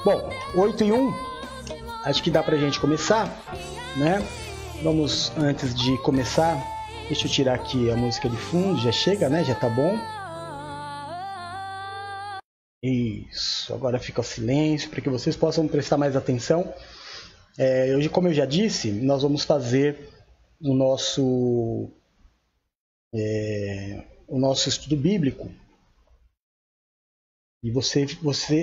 Bom, 8:01, acho que dá pra gente começar, né? Vamos, antes de começar, deixa eu tirar aqui a música de fundo, já chega, né? Já tá bom. Isso, agora fica o silêncio para que vocês possam prestar mais atenção. Hoje, como eu já disse, nós vamos fazer o nosso estudo bíblico. E você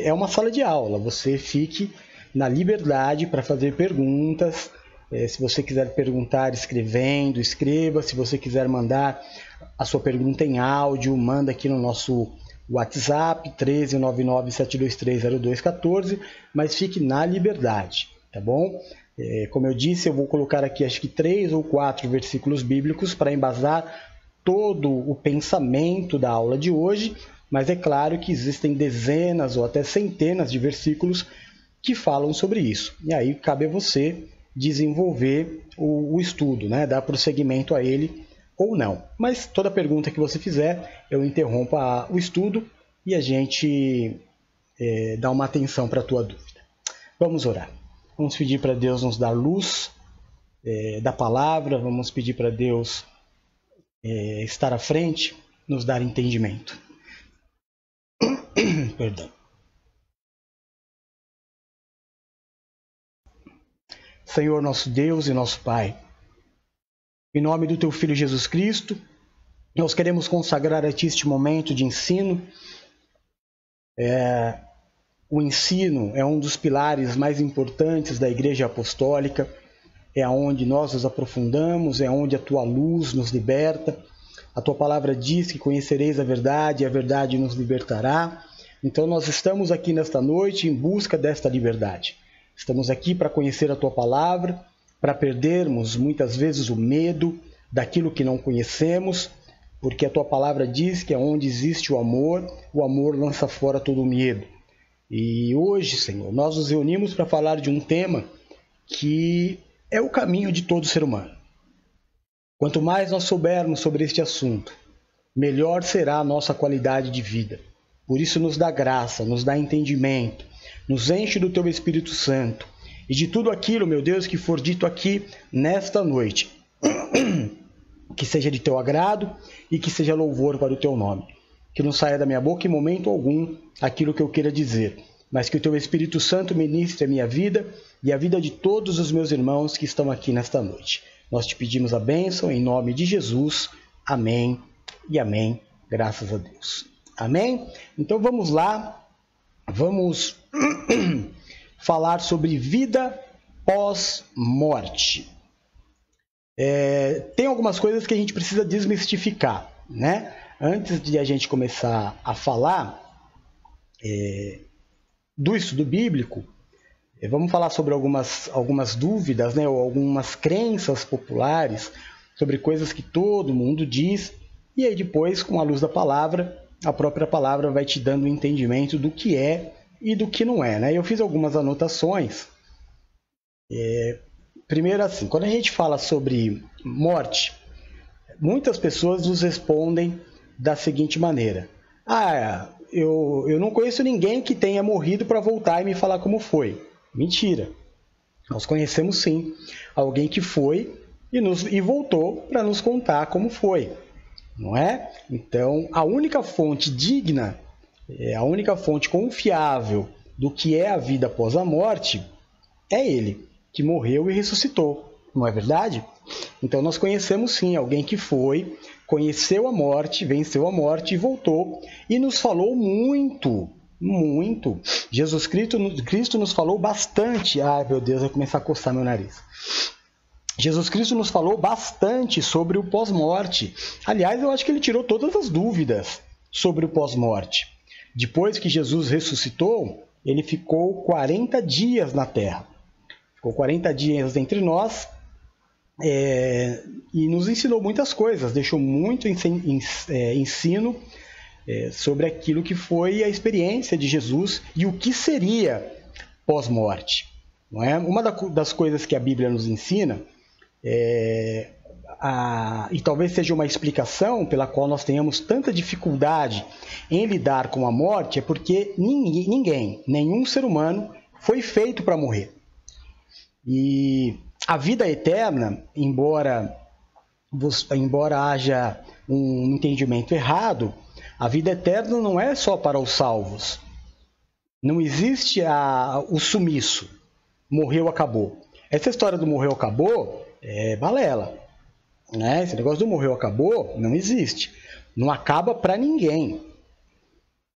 é uma sala de aula, você fique na liberdade para fazer perguntas. Se você quiser perguntar escrevendo, escreva. Se você quiser mandar a sua pergunta em áudio, manda aqui no nosso WhatsApp 13997230214, mas fique na liberdade, tá bom? Como eu disse, eu vou colocar aqui acho que 3 ou 4 versículos bíblicos para embasar todo o pensamento da aula de hoje, mas é claro que existem dezenas ou até centenas de versículos que falam sobre isso. E aí cabe a você desenvolver o estudo, né? Dar prosseguimento a ele ou não. Mas toda pergunta que você fizer, eu interrompo o estudo e a gente dá uma atenção para a tua dúvida. Vamos orar. Vamos pedir para Deus nos dar luz da palavra, vamos pedir para Deus estar à frente, nos dar entendimento. Perdão. Senhor nosso Deus e nosso Pai, em nome do Teu Filho Jesus Cristo, nós queremos consagrar a Ti este momento de ensino. O ensino é um dos pilares mais importantes da Igreja Apostólica, é onde nós nos aprofundamos, é onde a Tua luz nos liberta. A Tua palavra diz que conhecereis a verdade e a verdade nos libertará. Então nós estamos aqui nesta noite em busca desta liberdade. Estamos aqui para conhecer a Tua palavra, para perdermos muitas vezes o medo daquilo que não conhecemos, porque a Tua palavra diz que onde existe o amor lança fora todo o medo. E hoje, Senhor, nós nos reunimos para falar de um tema que é o caminho de todo ser humano. Quanto mais nós soubermos sobre este assunto, melhor será a nossa qualidade de vida. Por isso nos dá graça, nos dá entendimento, nos enche do Teu Espírito Santo e de tudo aquilo, meu Deus, que for dito aqui nesta noite, que seja de Teu agrado e que seja louvor para o Teu nome. Que não saia da minha boca em momento algum aquilo que eu queira dizer, mas que o Teu Espírito Santo ministre a minha vida e a vida de todos os meus irmãos que estão aqui nesta noite. Nós Te pedimos a bênção em nome de Jesus. Amém e amém. Graças a Deus. Amém? Então vamos lá. Vamos falar sobre vida pós-morte. Tem algumas coisas que a gente precisa desmistificar, né? Antes de a gente começar a falar do estudo bíblico, vamos falar sobre algumas dúvidas, né? Ou algumas crenças populares sobre coisas que todo mundo diz, e aí depois, com a luz da palavra, a própria palavra vai te dando um entendimento do que é e do que não é, né? Eu fiz algumas anotações. Primeiro assim, quando a gente fala sobre morte, muitas pessoas nos respondem da seguinte maneira: eu não conheço ninguém que tenha morrido para voltar e me falar como foi. Mentira. Nós conhecemos sim alguém que foi e voltou para nos contar como foi. Não é? Então, a única fonte digna, a única fonte confiável do que é a vida após a morte é Ele, que morreu e ressuscitou. Não é verdade? Então, nós conhecemos sim alguém que foi, conheceu a morte, venceu a morte e voltou e nos falou muito, muito. Jesus Cristo nos falou bastante. Ai, meu Deus, vai começar a coçar meu nariz. Jesus Cristo nos falou bastante sobre o pós-morte. Aliás, eu acho que Ele tirou todas as dúvidas sobre o pós-morte. Depois que Jesus ressuscitou, Ele ficou 40 dias na terra. Ficou 40 dias entre nós e nos ensinou muitas coisas. Deixou muito ensino sobre aquilo que foi a experiência de Jesus e o que seria pós-morte. Não é? Uma das coisas que a Bíblia nos ensina e talvez seja uma explicação pela qual nós tenhamos tanta dificuldade em lidar com a morte, é porque nenhum ser humano foi feito para morrer. E a vida eterna, embora haja um entendimento errado, a vida eterna não é só para os salvos. Não existe o sumiço. Morreu, acabou. Essa história do morreu, acabou é balela. Né? Esse negócio do morreu, acabou não existe. Não acaba para ninguém.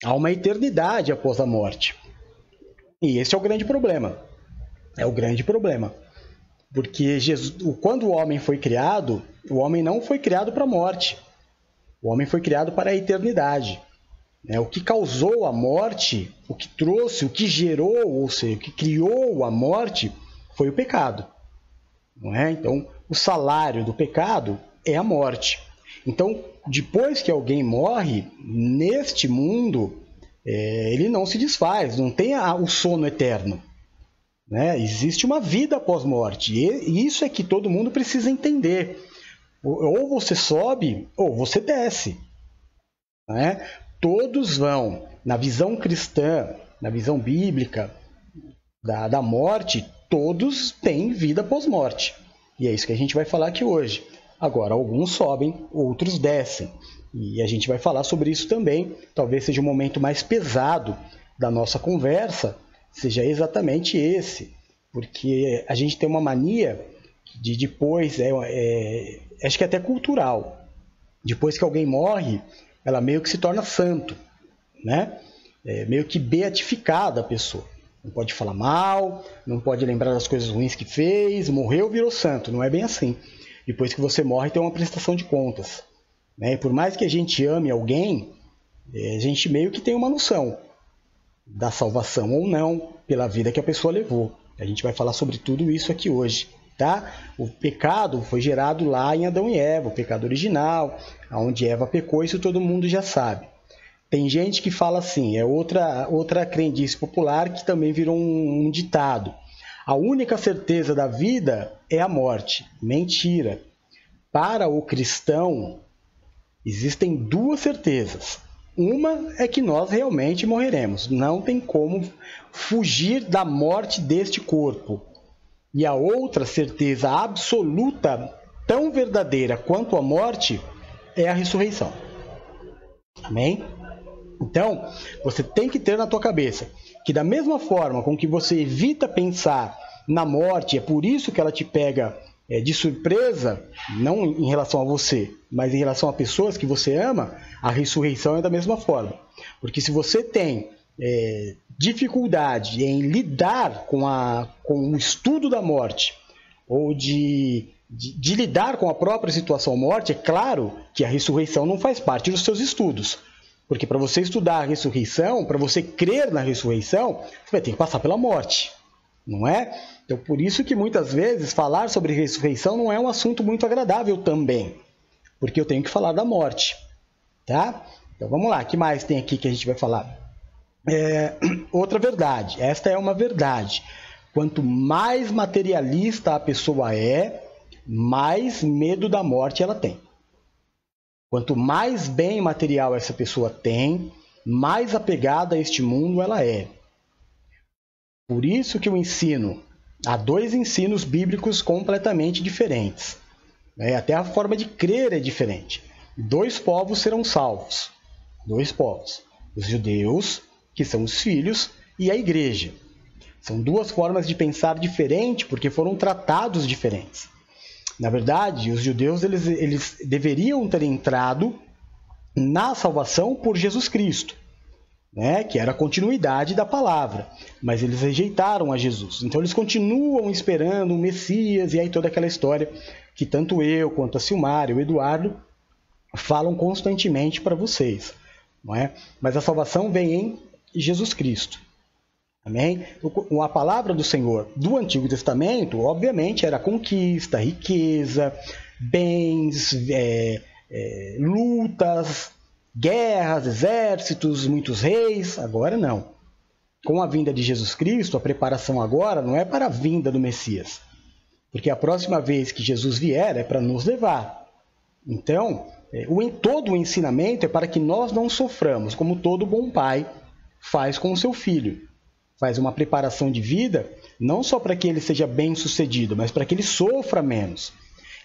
Há uma eternidade após a morte. E esse é o grande problema. É o grande problema. Porque quando o homem foi criado, o homem não foi criado para a morte. O homem foi criado para a eternidade. O que causou a morte, o que trouxe, o que gerou, ou seja, o que criou a morte, foi o pecado. Não é? Então, o salário do pecado é a morte. Então, depois que alguém morre, neste mundo, ele não se desfaz, não tem o sono eterno. Né? Existe uma vida após morte. E isso é que todo mundo precisa entender. Ou você sobe, ou você desce. Né? Todos vão, na visão cristã, na visão bíblica da morte, todos têm vida pós-morte. E é isso que a gente vai falar aqui hoje. Agora, alguns sobem, outros descem. E a gente vai falar sobre isso também. Talvez seja o momento mais pesado da nossa conversa, seja exatamente esse. Porque a gente tem uma mania de depois, acho que é até cultural. Depois que alguém morre, ela meio que se torna santo, né? Meio que beatificada a pessoa. Não pode falar mal, não pode lembrar das coisas ruins que fez, morreu, virou santo. Não é bem assim. Depois que você morre, tem uma prestação de contas. Né? E por mais que a gente ame alguém, a gente meio que tem uma noção da salvação ou não pela vida que a pessoa levou. A gente vai falar sobre tudo isso aqui hoje. Tá? O pecado foi gerado lá em Adão e Eva, o pecado original, onde Eva pecou, isso todo mundo já sabe. Tem gente que fala assim, é outra crendice popular que também virou um ditado. A única certeza da vida é a morte. Mentira. Para o cristão, existem duas certezas. Uma é que nós realmente morreremos. Não tem como fugir da morte deste corpo. E a outra certeza absoluta, tão verdadeira quanto a morte, é a ressurreição. Amém? Então, você tem que ter na tua cabeça que da mesma forma com que você evita pensar na morte, é por isso que ela te pega de surpresa, não em relação a você, mas em relação a pessoas que você ama, a ressurreição é da mesma forma. Porque se você tem dificuldade em lidar com o estudo da morte, ou de lidar com a própria situação morte, é claro que a ressurreição não faz parte dos seus estudos. Porque para você estudar a ressurreição, para você crer na ressurreição, você vai ter que passar pela morte, não é? Então, por isso que muitas vezes falar sobre ressurreição não é um assunto muito agradável também, porque eu tenho que falar da morte, tá? Então, vamos lá, o que mais tem aqui que a gente vai falar? Outra verdade, esta é uma verdade. Quanto mais materialista a pessoa é, mais medo da morte ela tem. Quanto mais bem material essa pessoa tem, mais apegada a este mundo ela é. Por isso que o ensino, há dois ensinos bíblicos completamente diferentes. Até a forma de crer é diferente. Dois povos serão salvos. Dois povos. Os judeus, que são os filhos, e a igreja. São duas formas de pensar diferentes, porque foram tratados diferentes. Na verdade, os judeus eles deveriam ter entrado na salvação por Jesus Cristo, né? Que era a continuidade da palavra, mas eles rejeitaram a Jesus. Então eles continuam esperando o Messias, e aí toda aquela história que tanto eu, quanto a Silmara e o Eduardo falam constantemente para vocês. Não é? Mas a salvação vem em Jesus Cristo. Amém? A palavra do Senhor do Antigo Testamento, obviamente, era conquista, riqueza, bens, lutas, guerras, exércitos, muitos reis. Agora não. Com a vinda de Jesus Cristo, a preparação agora não é para a vinda do Messias, porque a próxima vez que Jesus vier é para nos levar. Então, todo o ensinamento é para que nós não soframos, como todo bom pai faz com o seu filho. faz uma preparação de vida, não só para que ele seja bem-sucedido, mas para que ele sofra menos.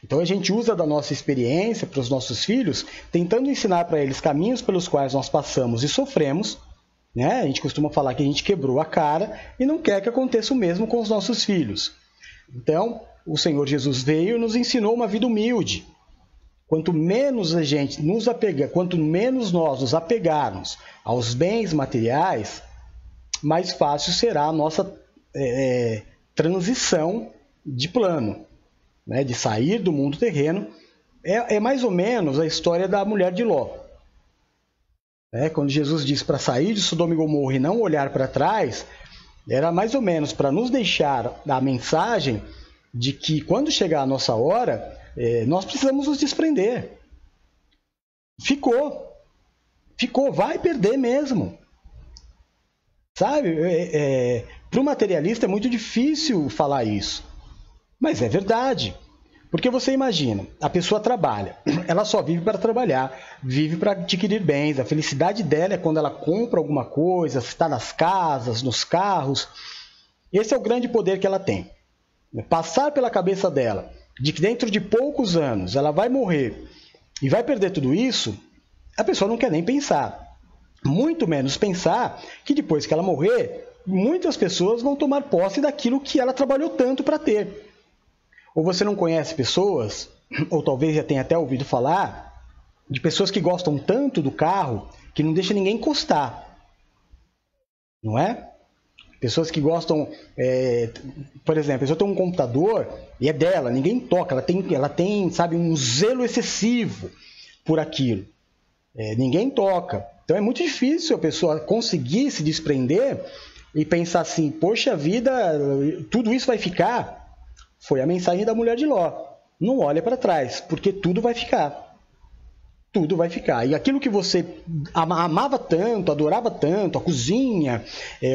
Então a gente usa da nossa experiência para os nossos filhos, tentando ensinar para eles caminhos pelos quais nós passamos e sofremos, né? A gente costuma falar que a gente quebrou a cara e não quer que aconteça o mesmo com os nossos filhos. Então, o Senhor Jesus veio e nos ensinou uma vida humilde. Quanto menos a gente quanto menos nós nos apegarmos aos bens materiais, mais fácil será a nossa transição de plano, né? De sair do mundo terreno. É mais ou menos a história da mulher de Ló. Quando Jesus disse para sair de Sodoma e Gomorra e não olhar para trás, era mais ou menos para nos deixar a mensagem de que quando chegar a nossa hora, nós precisamos nos desprender. Ficou, vai perder mesmo. Sabe, para o materialista é muito difícil falar isso, mas é verdade. Porque você imagina, a pessoa trabalha, ela só vive para trabalhar, vive para adquirir bens. A felicidade dela é quando ela compra alguma coisa, está nas casas, nos carros. Esse é o grande poder que ela tem. Passar pela cabeça dela de que dentro de poucos anos ela vai morrer e vai perder tudo isso, a pessoa não quer nem pensar. Muito menos pensar que depois que ela morrer, muitas pessoas vão tomar posse daquilo que ela trabalhou tanto para ter. Ou você não conhece pessoas, ou talvez já tenha até ouvido falar, de pessoas que gostam tanto do carro que não deixa ninguém encostar. Não é? Pessoas que gostam, por exemplo, a pessoa tem um computador e é dela, ninguém toca, ela tem, sabe, um zelo excessivo por aquilo. Ninguém toca. Então é muito difícil a pessoa conseguir se desprender e pensar assim, poxa vida, tudo isso vai ficar. Foi a mensagem da mulher de Ló. Não olha para trás, porque tudo vai ficar. Tudo vai ficar. E aquilo que você amava tanto, adorava tanto, a cozinha,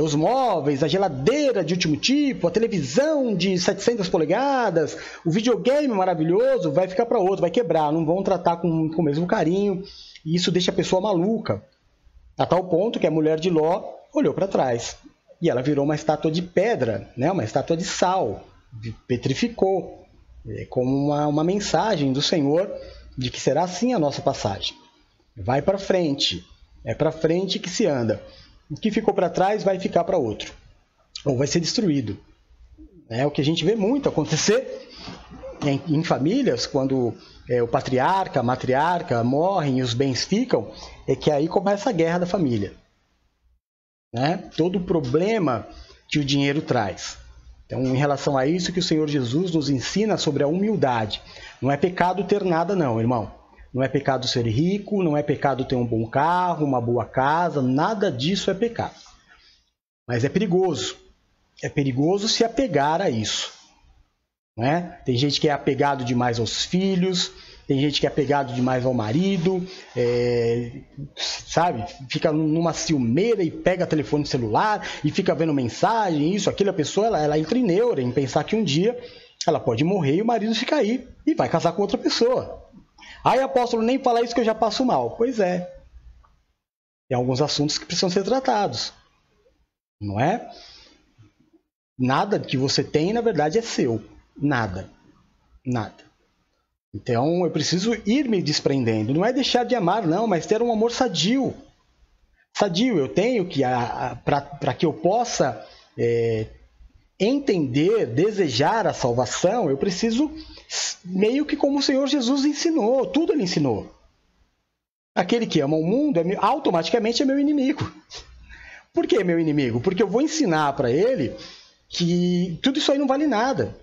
os móveis, a geladeira de último tipo, a televisão de 700 polegadas, o videogame maravilhoso, vai ficar para outro, vai quebrar, não vão tratar com o mesmo carinho. E isso deixa a pessoa maluca. A tal ponto que a mulher de Ló olhou para trás. E ela virou uma estátua de pedra, né? Uma estátua de sal. Petrificou, como uma mensagem do Senhor de que será assim a nossa passagem. Vai para frente, é para frente que se anda. O que ficou para trás vai ficar para outro, ou vai ser destruído. É o que a gente vê muito acontecer em famílias, quando o patriarca, a matriarca morrem e os bens ficam, é que aí começa a guerra da família. Né? Todo o problema que o dinheiro traz. Então, em relação a isso que o Senhor Jesus nos ensina sobre a humildade. Não é pecado ter nada não, irmão. Não é pecado ser rico, não é pecado ter um bom carro, uma boa casa, nada disso é pecado. Mas é perigoso. É perigoso se apegar a isso. Né? Tem gente que é apegado demais aos filhos, tem gente que é apegado demais ao marido, sabe? Fica numa ciumeira e pega telefone celular e fica vendo mensagem, isso, aquilo. A pessoa ela entra em neura em pensar que um dia ela pode morrer e o marido fica aí e vai casar com outra pessoa. Ai, apóstolo, nem falar isso que eu já passo mal. Pois é. Tem alguns assuntos que precisam ser tratados. Não é? Nada que você tem, na verdade, é seu. Nada. Nada. Então, eu preciso ir me desprendendo. Não é deixar de amar, não, mas ter um amor sadio. Sadio, eu tenho que, para que eu possa entender, desejar a salvação, eu preciso, meio que como o Senhor Jesus ensinou, tudo ele ensinou. Aquele que ama o mundo, automaticamente é meu inimigo. Por que meu inimigo? Porque eu vou ensinar para ele que tudo isso aí não vale nada.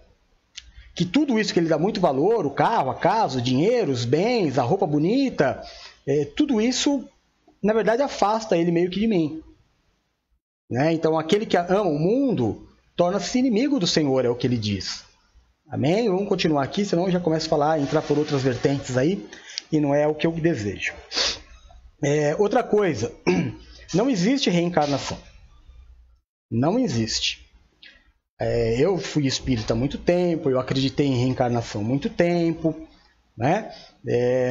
Que tudo isso que ele dá muito valor, o carro, a casa, o dinheiro, os bens, a roupa bonita, tudo isso, na verdade, afasta ele meio que de mim. Né? Então, aquele que ama o mundo torna-se inimigo do Senhor, é o que ele diz. Amém? Vamos continuar aqui, senão eu já começo a falar, entrar por outras vertentes aí, e não é o que eu desejo. Outra coisa, não existe reencarnação. Não existe. Eu fui espírita há muito tempo, eu acreditei em reencarnação há muito tempo, né?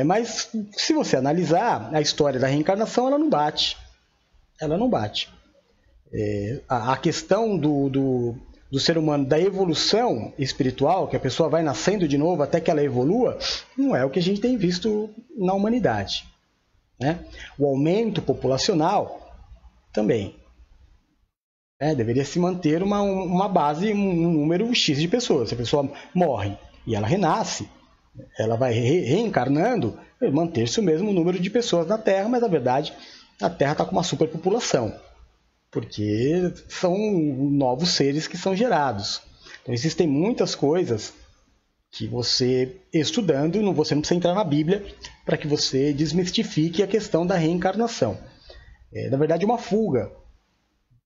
Mas se você analisar a história da reencarnação, ela não bate. Ela não bate. A questão do ser humano, da evolução espiritual, que a pessoa vai nascendo de novo até que ela evolua, não é o que a gente tem visto na humanidade, né? O aumento populacional também. Deveria se manter uma base, um número X de pessoas. Se a pessoa morre e ela renasce, ela vai reencarnando, manter-se o mesmo número de pessoas na Terra, mas na verdade a Terra está com uma superpopulação, porque são novos seres que são gerados. Então existem muitas coisas que você, estudando, você não precisa entrar na Bíblia para que você desmistifique a questão da reencarnação. Na verdade, uma fuga.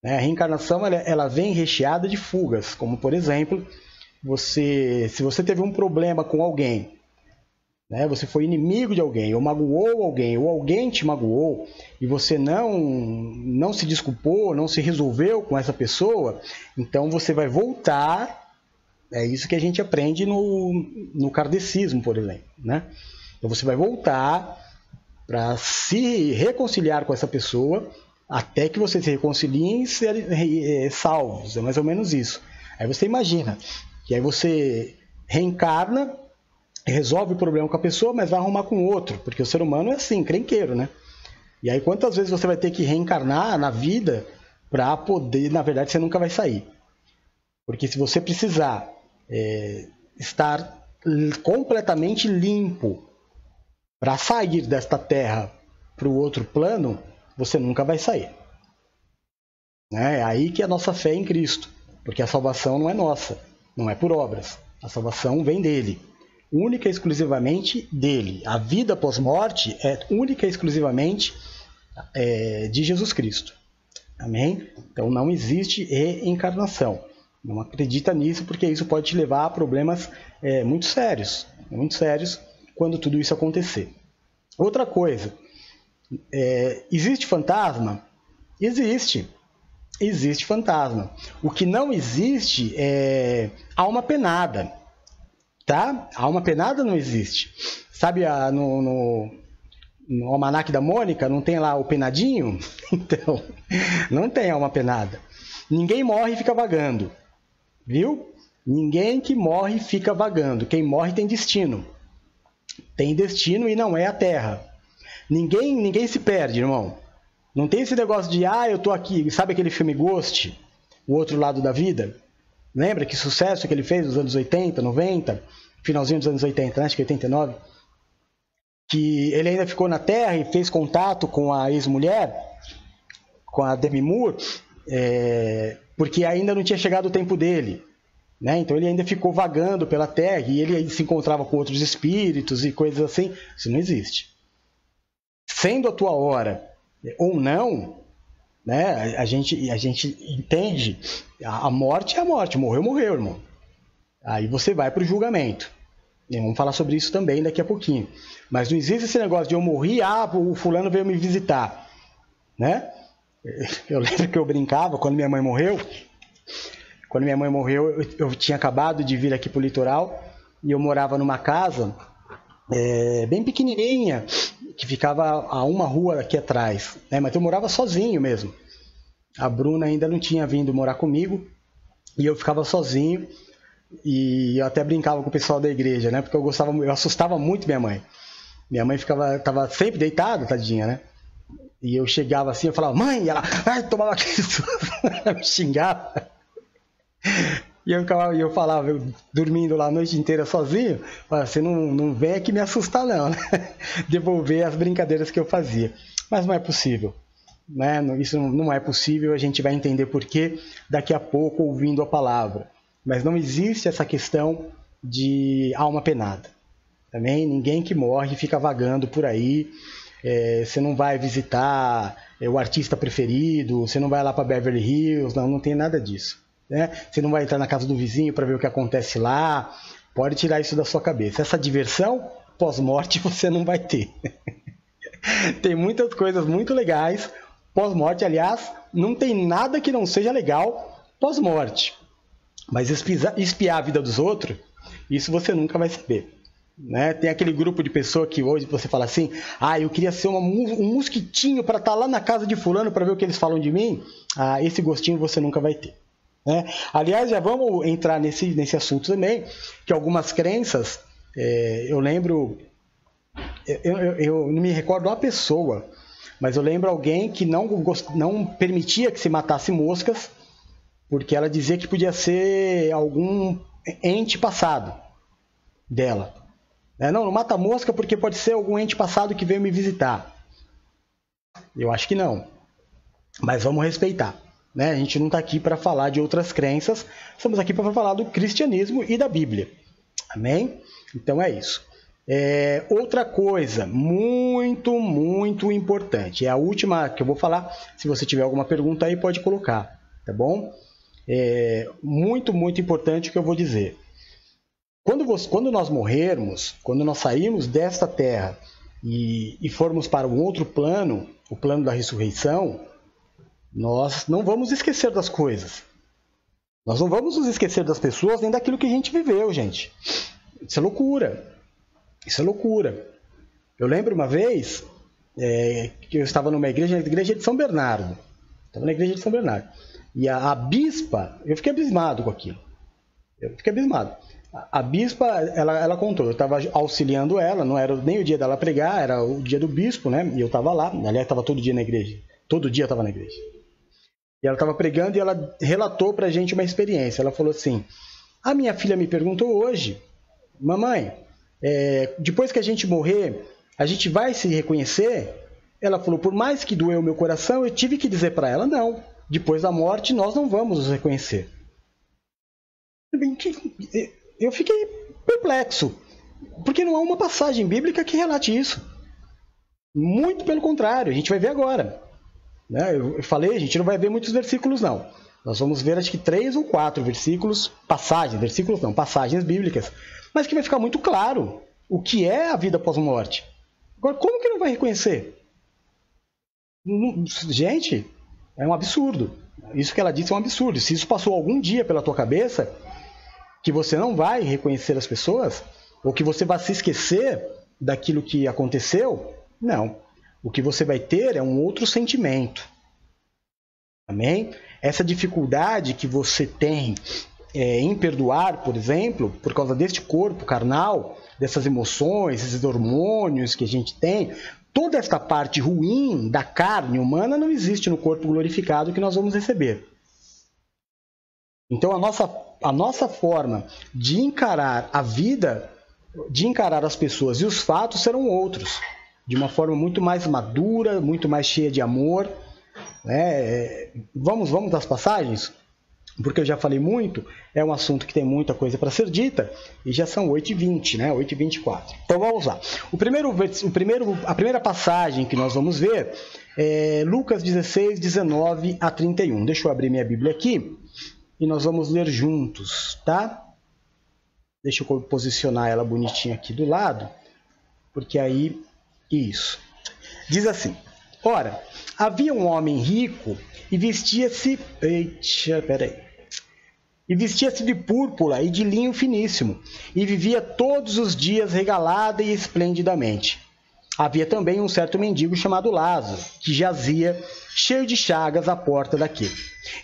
A reencarnação ela vem recheada de fugas, como por exemplo, se você teve um problema com alguém, você foi inimigo de alguém, ou magoou alguém, ou alguém te magoou, e você não se desculpou, não se resolveu com essa pessoa, então você vai voltar. É isso que a gente aprende no kardecismo, por exemplo. Então você vai voltar para se reconciliar com essa pessoa, até que vocês se reconciliem e serem salvos. É mais ou menos isso. Aí você imagina que aí você reencarna, resolve o problema com a pessoa, mas vai arrumar com outro, porque o ser humano é assim, crenqueiro, né? E aí quantas vezes você vai ter que reencarnar na vida para poder, na verdade você nunca vai sair. Porque se você precisar estar completamente limpo para sair desta terra para o outro plano, você nunca vai sair. É aí que é a nossa fé em Cristo, porque a salvação não é nossa, não é por obras. A salvação vem dele, única e exclusivamente dele. A vida pós-morte é única e exclusivamente de Jesus Cristo. Amém? Então não existe reencarnação. Não acredita nisso, porque isso pode te levar a problemas muito sérios quando tudo isso acontecer. Outra coisa, existe fantasma? Existe fantasma. O que não existe é alma penada, tá? Alma penada não existe. Sabe no Almanaque da Mônica, não tem lá o penadinho? Então, não tem alma penada. Ninguém morre e fica vagando. Viu? Ninguém que morre fica vagando. Quem morre tem destino. Tem destino e não é a Terra. Ninguém se perde, irmão. Não tem esse negócio de, eu tô aqui. Sabe aquele filme Ghost? O Outro Lado da Vida? Lembra que sucesso que ele fez nos anos 80, 90? Finalzinho dos anos 80, né? Acho que 89. Que ele ainda ficou na Terra e fez contato com a ex-mulher, com a Demi Moore, porque ainda não tinha chegado o tempo dele, né? Então ele ainda ficou vagando pela Terra e ele se encontrava com outros espíritos e coisas assim. Isso não existe. Sendo a tua hora ou não, né? A gente entende, a morte é a morte, morreu, irmão. Aí você vai para o julgamento. E vamos falar sobre isso também daqui a pouquinho. Mas não existe esse negócio de eu morri, o fulano veio me visitar, né? Eu lembro que eu brincava quando minha mãe morreu. Quando minha mãe morreu, eu tinha acabado de vir aqui para o litoral e eu morava numa casa bem pequenininha, que ficava a uma rua aqui atrás, né? Mas eu morava sozinho mesmo. A Bruna ainda não tinha vindo morar comigo e eu ficava sozinho. E eu até brincava com o pessoal da igreja, né? Porque eu assustava muito minha mãe. Minha mãe estava sempre deitada, tadinha, né? E eu chegava assim, eu falava, mãe, e ela tomava aquele susto, me xingava. E eu falava, eu dormindo lá a noite inteira sozinho, você não vem aqui me assustar não, né? Devolver as brincadeiras que eu fazia. Mas não é possível, né? Isso não é possível, a gente vai entender por quê daqui a pouco ouvindo a palavra. Mas não existe essa questão de alma penada. Também ninguém que morre fica vagando por aí. Você não vai visitar o artista preferido, você não vai lá para Beverly Hills, não tem nada disso, né? Você não vai entrar na casa do vizinho para ver o que acontece lá. Pode tirar isso da sua cabeça. Essa diversão pós-morte você não vai ter. Tem muitas coisas muito legais pós-morte. Aliás, não tem nada que não seja legal pós-morte. Mas espiar a vida dos outros, isso você nunca vai saber. Né? Tem aquele grupo de pessoa que hoje você fala assim, eu queria ser um mosquitinho para estar lá na casa de fulano para ver o que eles falam de mim. Esse gostinho você nunca vai ter. Né? Aliás, já vamos entrar nesse assunto também, que algumas crenças, eu lembro, eu não me recordo a pessoa, mas eu lembro alguém que não permitia que se matasse moscas, porque ela dizia que podia ser algum ente passado dela. Não mata mosca porque pode ser algum ente passado que veio me visitar. Eu acho que não. Mas vamos respeitar. Né? A gente não está aqui para falar de outras crenças. Estamos aqui para falar do cristianismo e da Bíblia. Amém? Então é isso. Outra coisa muito, muito importante. É a última que eu vou falar. Se você tiver alguma pergunta aí, pode colocar. Tá bom? Muito, muito importante o que eu vou dizer. Quando nós morrermos, quando nós sairmos desta terra e formos para um outro plano, o plano da ressurreição, nós não vamos esquecer das coisas. Nós não vamos nos esquecer das pessoas nem daquilo que a gente viveu, gente. Isso é loucura. Isso é loucura. Eu lembro uma vez que eu estava numa igreja, na igreja de São Bernardo. Estava na igreja de São Bernardo. E a bispa, eu fiquei abismado com aquilo. A bispa, ela contou, eu estava auxiliando ela, não era nem o dia dela pregar, era o dia do bispo, né? E eu estava lá, aliás, estava todo dia na igreja. Todo dia eu estava na igreja. E ela estava pregando e ela relatou para a gente uma experiência. Ela falou assim, a minha filha me perguntou hoje, mamãe, depois que a gente morrer, a gente vai se reconhecer? Ela falou, por mais que doeu o meu coração, eu tive que dizer para ela, não, depois da morte nós não vamos nos reconhecer. Eu fiquei perplexo, porque não há uma passagem bíblica que relate isso. Muito pelo contrário, a gente vai ver agora. Né? Eu falei, a gente não vai ver muitos versículos não. Nós vamos ver acho que 3 ou 4 versículos, passagens bíblicas, mas que vai ficar muito claro o que é a vida pós-morte. Agora, como que não vai reconhecer? Gente, é um absurdo. Isso que ela disse é um absurdo. Se isso passou algum dia pela tua cabeça, que você não vai reconhecer as pessoas, ou que você vai se esquecer daquilo que aconteceu, não. O que você vai ter é um outro sentimento. Amém? Essa dificuldade que você tem em perdoar, por exemplo, por causa deste corpo carnal, dessas emoções, esses hormônios que a gente tem, toda esta parte ruim da carne humana não existe no corpo glorificado que nós vamos receber. Então a nossa forma de encarar a vida, de encarar as pessoas e os fatos serão outros, de uma forma muito mais madura, muito mais cheia de amor. Vamos das passagens? Porque eu já falei muito, é um assunto que tem muita coisa para ser dita, e já são 8h20, né? 8h24. Então vamos lá. A primeira passagem que nós vamos ver é Lucas 16, 19 a 31. Deixa eu abrir minha Bíblia aqui e nós vamos ler juntos, tá? Deixa eu posicionar ela bonitinha aqui do lado, porque aí, isso. Diz assim, ora, havia um homem rico e vestia-se de púrpura e de linho finíssimo, e vivia todos os dias regalada e esplendidamente. Havia também um certo mendigo chamado Lázaro, que jazia cheio de chagas à porta daquele,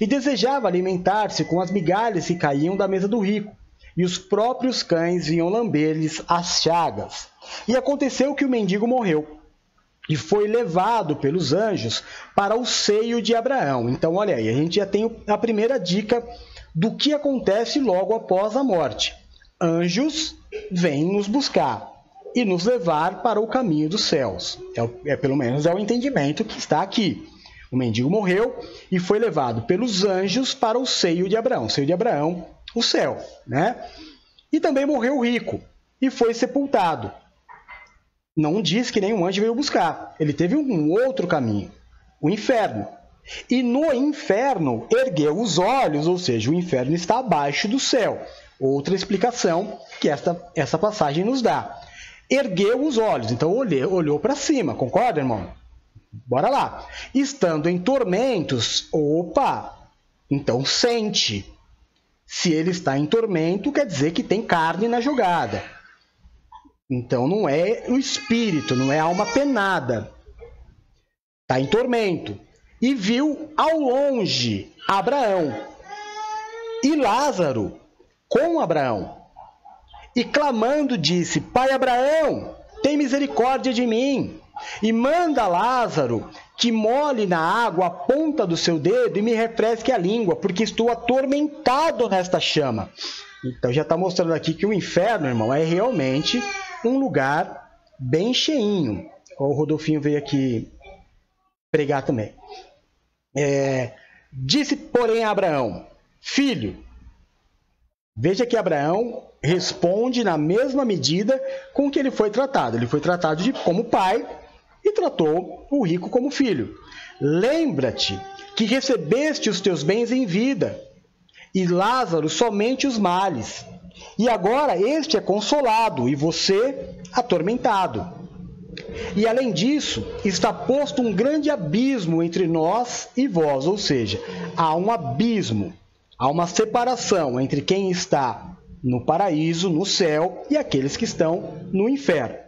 e desejava alimentar-se com as migalhas que caíam da mesa do rico, e os próprios cães vinham lamber-lhes as chagas. E aconteceu que o mendigo morreu, e foi levado pelos anjos para o seio de Abraão. Então, olha aí, a gente já tem a primeira dica do que acontece logo após a morte. Anjos vêm nos buscar e nos levar para o caminho dos céus. Pelo menos é o entendimento que está aqui. O mendigo morreu e foi levado pelos anjos para o seio de Abraão. O seio de Abraão, o céu, né? E também morreu o rico e foi sepultado. Não diz que nenhum anjo veio buscar. Ele teve um outro caminho, o inferno. E no inferno ergueu os olhos, ou seja, o inferno está abaixo do céu. Outra explicação que essa passagem nos dá. Ergueu os olhos, então olhou para cima, concorda, irmão? Bora lá. Estando em tormentos, então sente. Se ele está em tormento, quer dizer que tem carne na jogada. Então não é o espírito, não é a alma penada. Está em tormento. E viu ao longe Abraão e Lázaro com Abraão. E clamando disse: Pai Abraão, tem misericórdia de mim, e manda Lázaro que molhe na água a ponta do seu dedo e me refresque a língua, porque estou atormentado nesta chama. Então já está mostrando aqui que o inferno, irmão, é realmente um lugar bem cheinho. O Rodolfinho veio aqui pregar também. Disse, porém, a Abraão: Filho, veja que Abraão responde na mesma medida com que ele foi tratado. Ele foi tratado como pai e tratou o rico como filho. Lembra-te que recebeste os teus bens em vida, e Lázaro somente os males. E agora este é consolado, e você atormentado. E além disso, está posto um grande abismo entre nós e vós, ou seja, há um abismo, há uma separação entre quem está no paraíso, no céu, e aqueles que estão no inferno.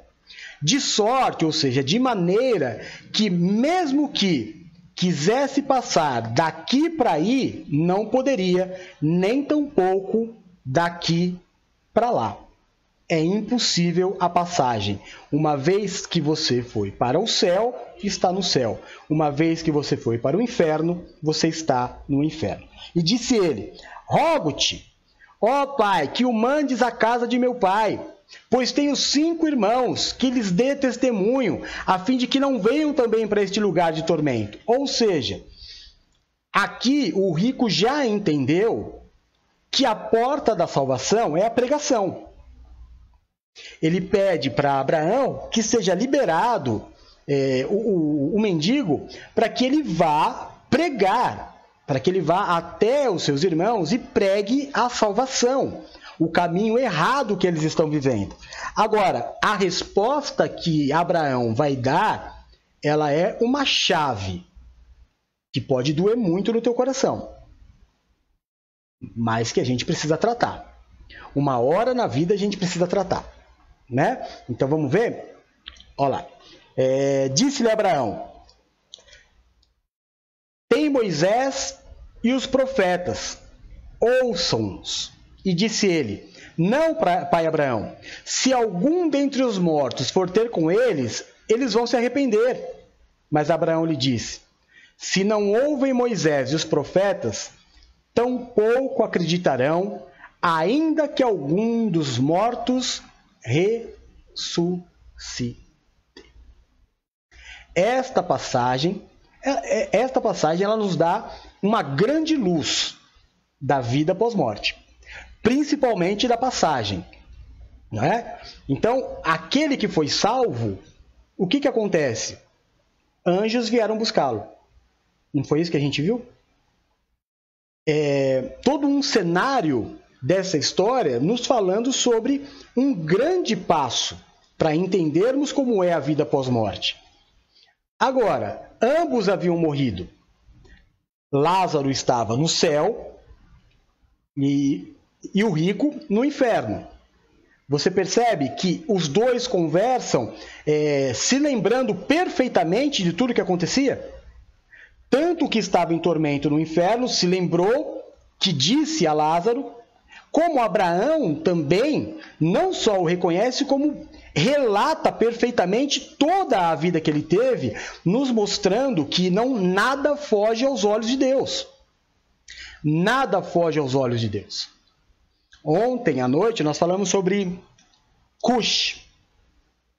De sorte, ou seja, de maneira que mesmo que quisesse passar daqui para aí, não poderia, nem tampouco daqui para lá. É impossível a passagem. Uma vez que você foi para o céu, está no céu. Uma vez que você foi para o inferno, você está no inferno. E disse ele: Rogo-te, ó Pai, que o mandes à casa de meu pai, pois tenho 5 irmãos, que lhes dê testemunho, a fim de que não venham também para este lugar de tormento. Ou seja, aqui o rico já entendeu que a porta da salvação é a pregação. Ele pede para Abraão que seja liberado o mendigo para que ele vá pregar, para que ele vá até os seus irmãos e pregue a salvação, o caminho errado que eles estão vivendo. Agora, a resposta que Abraão vai dar, ela é uma chave que pode doer muito no teu coração, mas que a gente precisa tratar. Uma hora na vida a gente precisa tratar, né? Então vamos ver? Olha lá. Disse-lhe Abraão: Tem Moisés e os profetas, ouçam-nos. E disse ele: Não, pai Abraão, se algum dentre os mortos for ter com eles, eles vão se arrepender. Mas Abraão lhe disse: Se não ouvem Moisés e os profetas, tampouco acreditarão, ainda que algum dos mortos ressuscite. Esta passagem ela nos dá uma grande luz da vida pós-morte, principalmente da passagem, não é? Então, aquele que foi salvo, o que acontece? Anjos vieram buscá-lo. Não foi isso que a gente viu? Todo um cenário dessa história nos falando sobre um grande passo para entendermos como é a vida pós-morte. Agora, ambos haviam morrido. Lázaro estava no céu e o rico no inferno. Você percebe que os dois conversam se lembrando perfeitamente de tudo que acontecia? Tanto que estava em tormento no inferno se lembrou que disse a Lázaro, como Abraão também não só o reconhece, como relata perfeitamente toda a vida que ele teve, nos mostrando que nada foge aos olhos de Deus. Nada foge aos olhos de Deus. Ontem à noite nós falamos sobre Cush.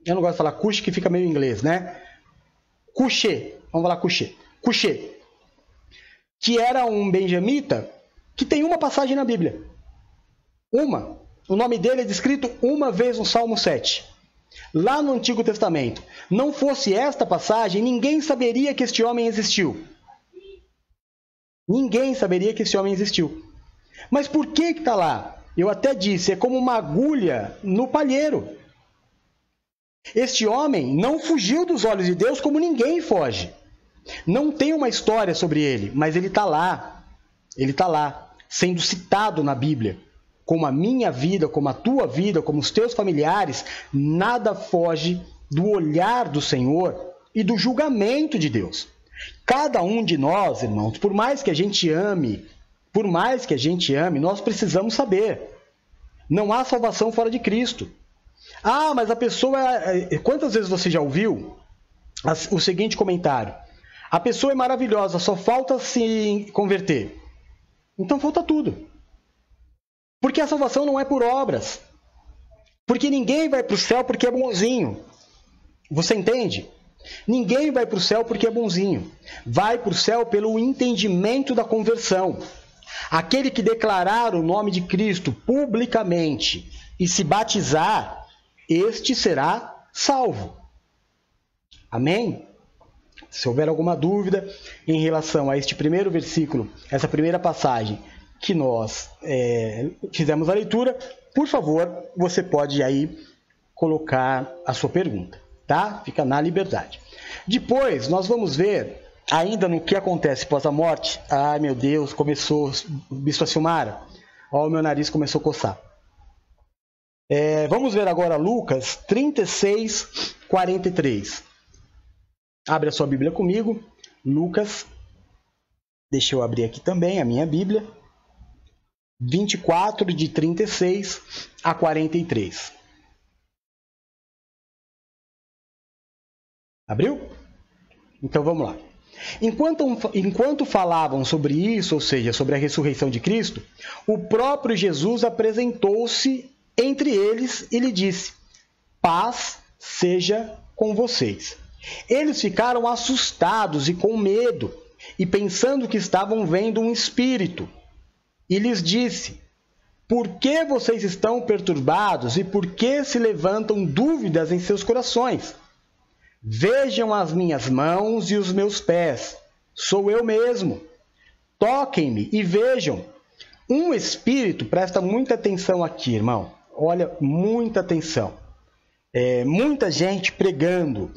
Eu não gosto de falar Cush, que fica meio em inglês, né? Cushê. Vamos falar Cushê. Cushê. Que era um benjamita que tem uma passagem na Bíblia. Uma. O nome dele é descrito uma vez no Salmo 7. Lá no Antigo Testamento. Não fosse esta passagem, ninguém saberia que este homem existiu. Ninguém saberia que esse homem existiu. Mas por que está lá? Eu até disse, é como uma agulha no palheiro. Este homem não fugiu dos olhos de Deus como ninguém foge. Não tem uma história sobre ele, mas ele está lá. Ele está lá, sendo citado na Bíblia. como a minha vida, como a tua vida, como os teus familiares, nada foge do olhar do Senhor e do julgamento de Deus. Cada um de nós, irmãos, por mais que a gente ame, nós precisamos saber. Não há salvação fora de Cristo. Ah, mas a pessoa... Quantas vezes você já ouviu o seguinte comentário? A pessoa é maravilhosa, só falta se converter. Então falta tudo. Porque a salvação não é por obras. Porque ninguém vai para o céu porque é bonzinho. Você entende? Ninguém vai para o céu porque é bonzinho. Vai para o céu pelo entendimento da conversão. Aquele que declarar o nome de Cristo publicamente e se batizar, este será salvo. Amém? Se houver alguma dúvida em relação a este primeiro versículo, essa primeira passagem que nós fizemos a leitura, por favor, você pode aí colocar a sua pergunta, tá? Fica na liberdade. Depois, nós vamos ver ainda no que acontece após a morte. Ai, meu Deus, começou, Bispa Silmara, ó, o meu nariz começou a coçar. Vamos ver agora Lucas 36, 43. Abre a sua Bíblia comigo. Lucas, deixa eu abrir aqui também a minha Bíblia. 24, de 36 a 43. Abriu? Então vamos lá. Enquanto falavam sobre isso, ou seja, sobre a ressurreição de Cristo, o próprio Jesus apresentou-se entre eles e lhe disse: paz seja com vocês. Eles ficaram assustados e com medo, e pensando que estavam vendo um espírito. E lhes disse: por que vocês estão perturbados e por que se levantam dúvidas em seus corações? Vejam as minhas mãos e os meus pés. Sou eu mesmo. Toquem-me e vejam. Um espírito, presta muita atenção aqui, irmão. Olha, muita atenção. Muita gente pregando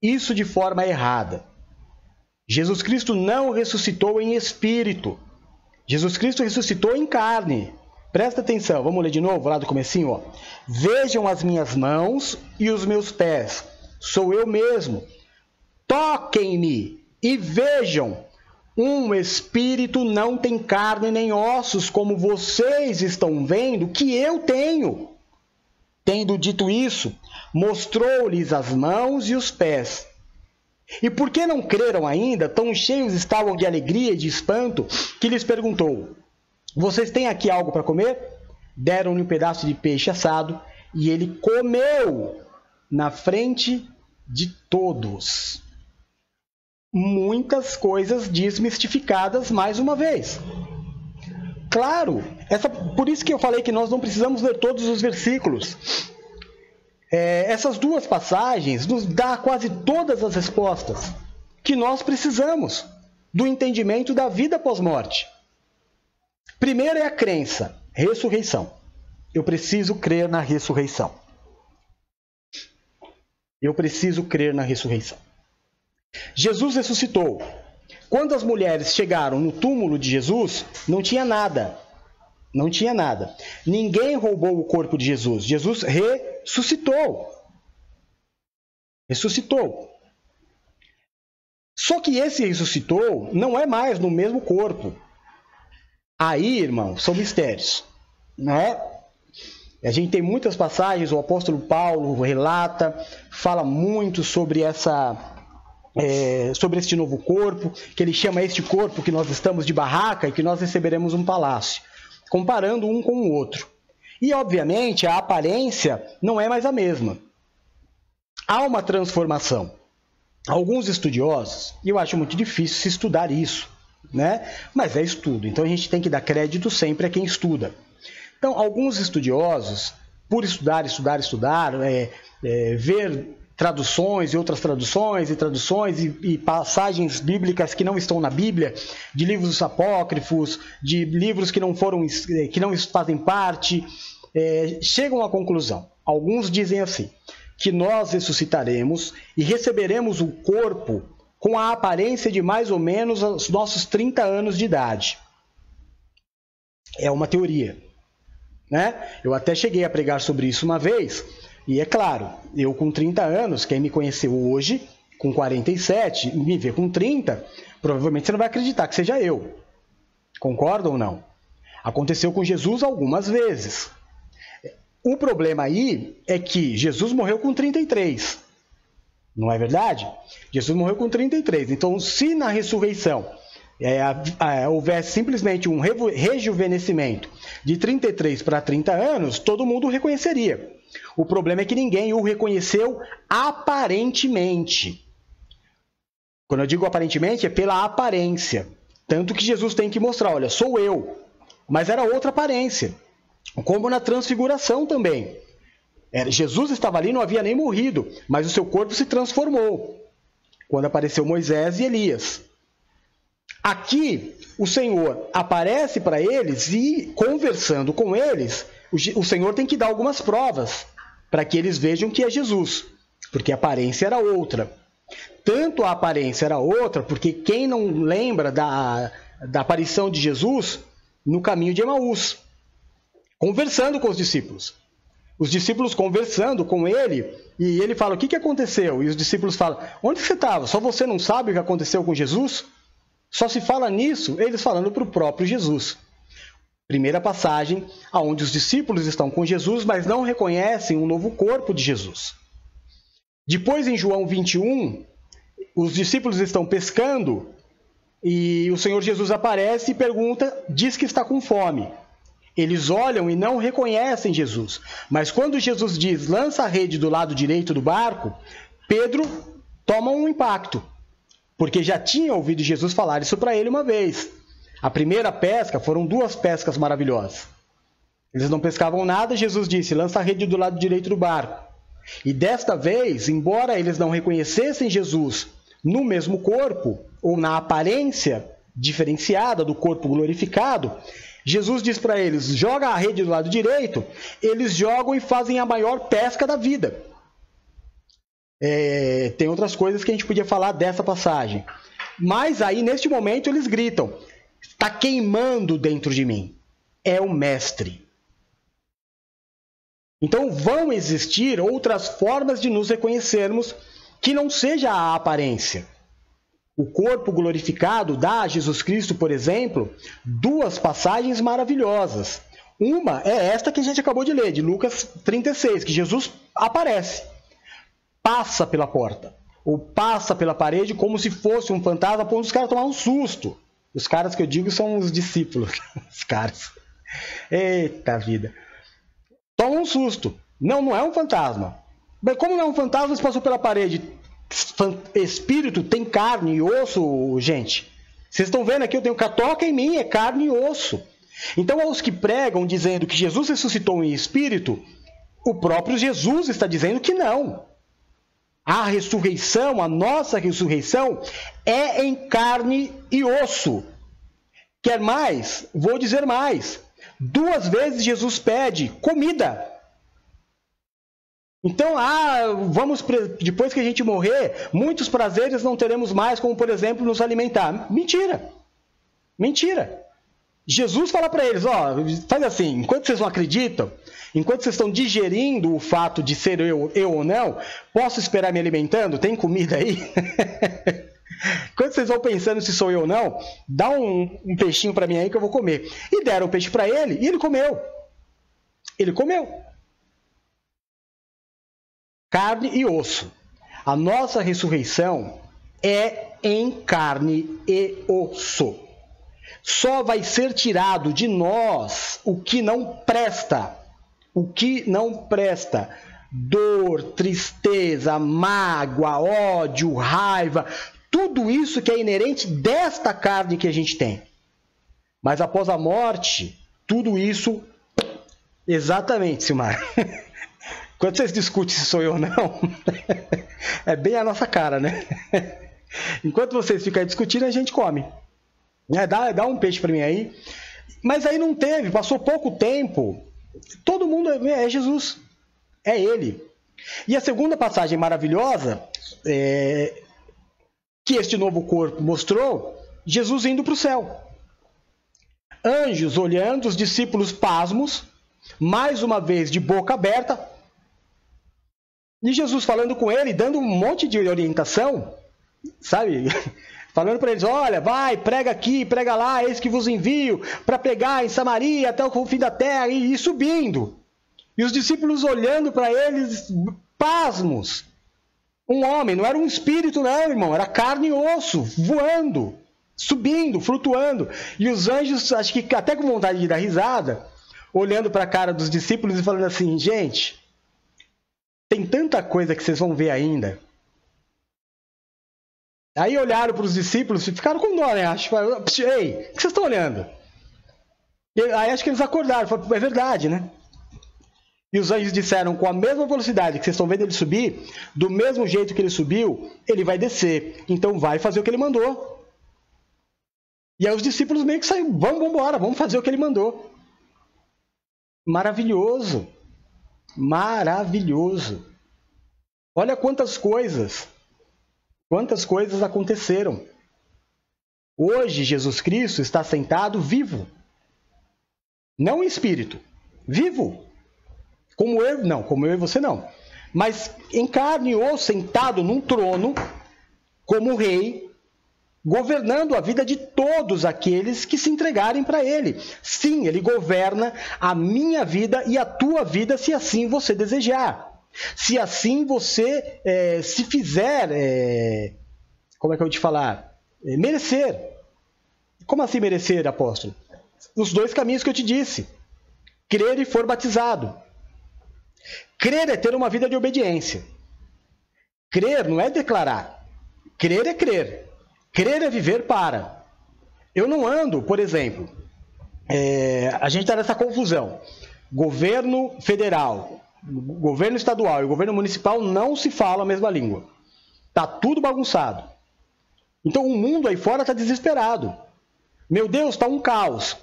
isso de forma errada. Jesus Cristo não ressuscitou em espírito. Jesus Cristo ressuscitou em carne. Presta atenção, vamos ler de novo lá do comecinho, ó. Vejam as minhas mãos e os meus pés. Sou eu mesmo. Toquem-me e vejam. Um espírito não tem carne nem ossos, como vocês estão vendo que eu tenho. Tendo dito isso, mostrou-lhes as mãos e os pés. E por que não creram ainda? Tão cheios estavam de alegria e de espanto, que lhes perguntou: vocês têm aqui algo para comer? Deram-lhe um pedaço de peixe assado, e ele comeu na frente de todos. Muitas coisas desmistificadas mais uma vez. Claro, por isso que eu falei que nós não precisamos ler todos os versículos. Essas duas passagens nos dão quase todas as respostas que nós precisamos do entendimento da vida pós-morte. Primeiro é a crença, ressurreição. Eu preciso crer na ressurreição. Eu preciso crer na ressurreição. Jesus ressuscitou. Quando as mulheres chegaram no túmulo de Jesus, não tinha nada. Não tinha nada. Ninguém roubou o corpo de Jesus. Jesus ressuscitou. Ressuscitou. Só que esse ressuscitou não é mais no mesmo corpo. Aí, irmão, são mistérios. Né? A gente tem muitas passagens, o apóstolo Paulo relata, fala muito sobre sobre este novo corpo, que ele chama este corpo que nós estamos de barraca e que nós receberemos um palácio, comparando um com o outro. E, obviamente, a aparência não é mais a mesma. Há uma transformação. Alguns estudiosos, e eu acho muito difícil se estudar isso, né? Mas é estudo, então a gente tem que dar crédito sempre a quem estuda. Então, alguns estudiosos, por estudar, ver traduções e outras traduções e passagens bíblicas que não estão na Bíblia, de livros apócrifos, de livros que não fazem parte, chegam à conclusão. Alguns dizem assim, que nós ressuscitaremos e receberemos o corpo com a aparência de mais ou menos os nossos 30 anos de idade. é uma teoria, né? Eu até cheguei a pregar sobre isso uma vez, e é claro, eu com 30 anos, quem me conheceu hoje, com 47, me vê com 30, provavelmente você não vai acreditar que seja eu. Concorda ou não? Aconteceu com Jesus algumas vezes. O problema aí é que Jesus morreu com 33. Não é verdade? Jesus morreu com 33. Então, se na ressurreição houvesse simplesmente um rejuvenescimento de 33 para 30 anos, todo mundo o reconheceria. O problema é que ninguém o reconheceu aparentemente. Quando eu digo aparentemente, é pela aparência. Tanto que Jesus tem que mostrar, olha, sou eu. Mas era outra aparência. Como na transfiguração também. Jesus estava ali, não havia nem morrido, mas o seu corpo se transformou quando apareceu Moisés e Elias. Aqui, o Senhor aparece para eles e, conversando com eles, o Senhor tem que dar algumas provas para que eles vejam que é Jesus, porque a aparência era outra. Tanto a aparência era outra, porque quem não lembra da aparição de Jesus no caminho de Emaús, conversando com os discípulos. Os discípulos conversando com ele, e ele fala, o que aconteceu? E os discípulos falam, onde você estava? Só você não sabe o que aconteceu com Jesus? Só se fala nisso, eles falando para o próprio Jesus. Primeira passagem, onde os discípulos estão com Jesus, mas não reconhecem o novo corpo de Jesus. Depois, em João 21, os discípulos estão pescando, e o Senhor Jesus aparece e pergunta, diz que está com fome. Eles olham e não reconhecem Jesus. Mas quando Jesus diz, lança a rede do lado direito do barco, Pedro toma um impacto. Porque já tinha ouvido Jesus falar isso para ele uma vez. A primeira pesca foram 2 pescas maravilhosas. Eles não pescavam nada, Jesus disse, lança a rede do lado direito do barco. E desta vez, embora eles não reconhecessem Jesus no mesmo corpo, ou na aparência diferenciada do corpo glorificado, Jesus diz para eles, joga a rede do lado direito, eles jogam e fazem a maior pesca da vida. Tem outras coisas que a gente podia falar dessa passagem. Mas aí, neste momento, eles gritam, está queimando dentro de mim. É o Mestre. Então, vão existir outras formas de nos reconhecermos que não seja a aparência. O corpo glorificado dá a Jesus Cristo, por exemplo, 2 passagens maravilhosas. Uma é esta que a gente acabou de ler, de Lucas 36, que Jesus aparece, passa pela porta, ou passa pela parede como se fosse um fantasma, para os caras tomar um susto. Os caras que eu digo são os discípulos, os caras. Eita vida. Toma um susto. Não é um fantasma. Mas como não é um fantasma, você passou pela parede? Espírito tem carne e osso, gente. Vocês estão vendo aqui, eu tenho toca em mim, é carne e osso. Então, aos que pregam dizendo que Jesus ressuscitou em espírito, o próprio Jesus está dizendo que não. A ressurreição, a nossa ressurreição, é em carne e osso. Quer mais? Vou dizer mais. 2 vezes Jesus pede comida. Então, depois que a gente morrer, muitos prazeres não teremos mais, como, por exemplo, nos alimentar. Mentira! Mentira! Jesus fala para eles, faz assim, enquanto vocês não acreditam, enquanto vocês estão digerindo o fato de ser eu ou não, posso esperar me alimentando? Tem comida aí? Quando vocês vão pensando se sou eu ou não, dá um peixinho para mim aí que eu vou comer. E deram o peixe para ele e ele comeu. Ele comeu. Carne e osso. A nossa ressurreição é em carne e osso. Só vai ser tirado de nós o que não presta. O que não presta. Dor, tristeza, mágoa, ódio, raiva. Tudo isso que é inerente desta carne que a gente tem. Mas após a morte, tudo isso... Exatamente, Silmar. Quando vocês discutem se sou eu ou não, é bem a nossa cara, né? Enquanto vocês ficam discutindo, a gente come. Dá um peixe para mim aí. Mas aí não teve, passou pouco tempo. Todo mundo é Jesus. É Ele. E a segunda passagem maravilhosa, que este novo corpo mostrou, Jesus indo para o céu. Anjos olhando, os discípulos pasmos, mais uma vez de boca aberta, e Jesus falando com ele, dando um monte de orientação, sabe? Falando para eles, olha, vai, prega aqui, prega lá, eis que vos envio para pregar em Samaria até o fim da terra, e subindo. E os discípulos olhando para eles, pasmos. Um homem, não era um espírito não, irmão, era carne e osso, voando, subindo, flutuando. E os anjos, acho que até com vontade de dar risada, olhando para a cara dos discípulos e falando assim, gente, tem tanta coisa que vocês vão ver ainda. Aí olharam para os discípulos e ficaram com dó, né? Acho, ei, o que vocês estão olhando? E aí acho que eles acordaram, falaram, é verdade, né? E os anjos disseram, com a mesma velocidade que vocês estão vendo ele subir, do mesmo jeito que ele subiu, ele vai descer. Então vai fazer o que ele mandou. E aí os discípulos meio que saíram, vamos embora, vamos fazer o que ele mandou. Maravilhoso. Maravilhoso. Olha quantas coisas aconteceram. Hoje Jesus Cristo está sentado vivo. Não em espírito, vivo. Como eu e você não. Mas em carne e osso, sentado num trono, como rei, governando a vida de todos aqueles que se entregarem para ele. Sim, ele governa a minha vida e a tua vida, se assim você desejar. Se assim você se fizer, como é que eu vou te falar? Merecer. Como assim merecer, apóstolo? Os dois caminhos que eu te disse. Crer e for batizado. Crer é ter uma vida de obediência. Crer não é declarar. Crer é crer. Crer é viver para. Eu não ando, por exemplo, a gente está nessa confusão. Governo federal, governo estadual e governo municipal não se falam a mesma língua. Está tudo bagunçado. Então o mundo aí fora está desesperado. Meu Deus, está um caos.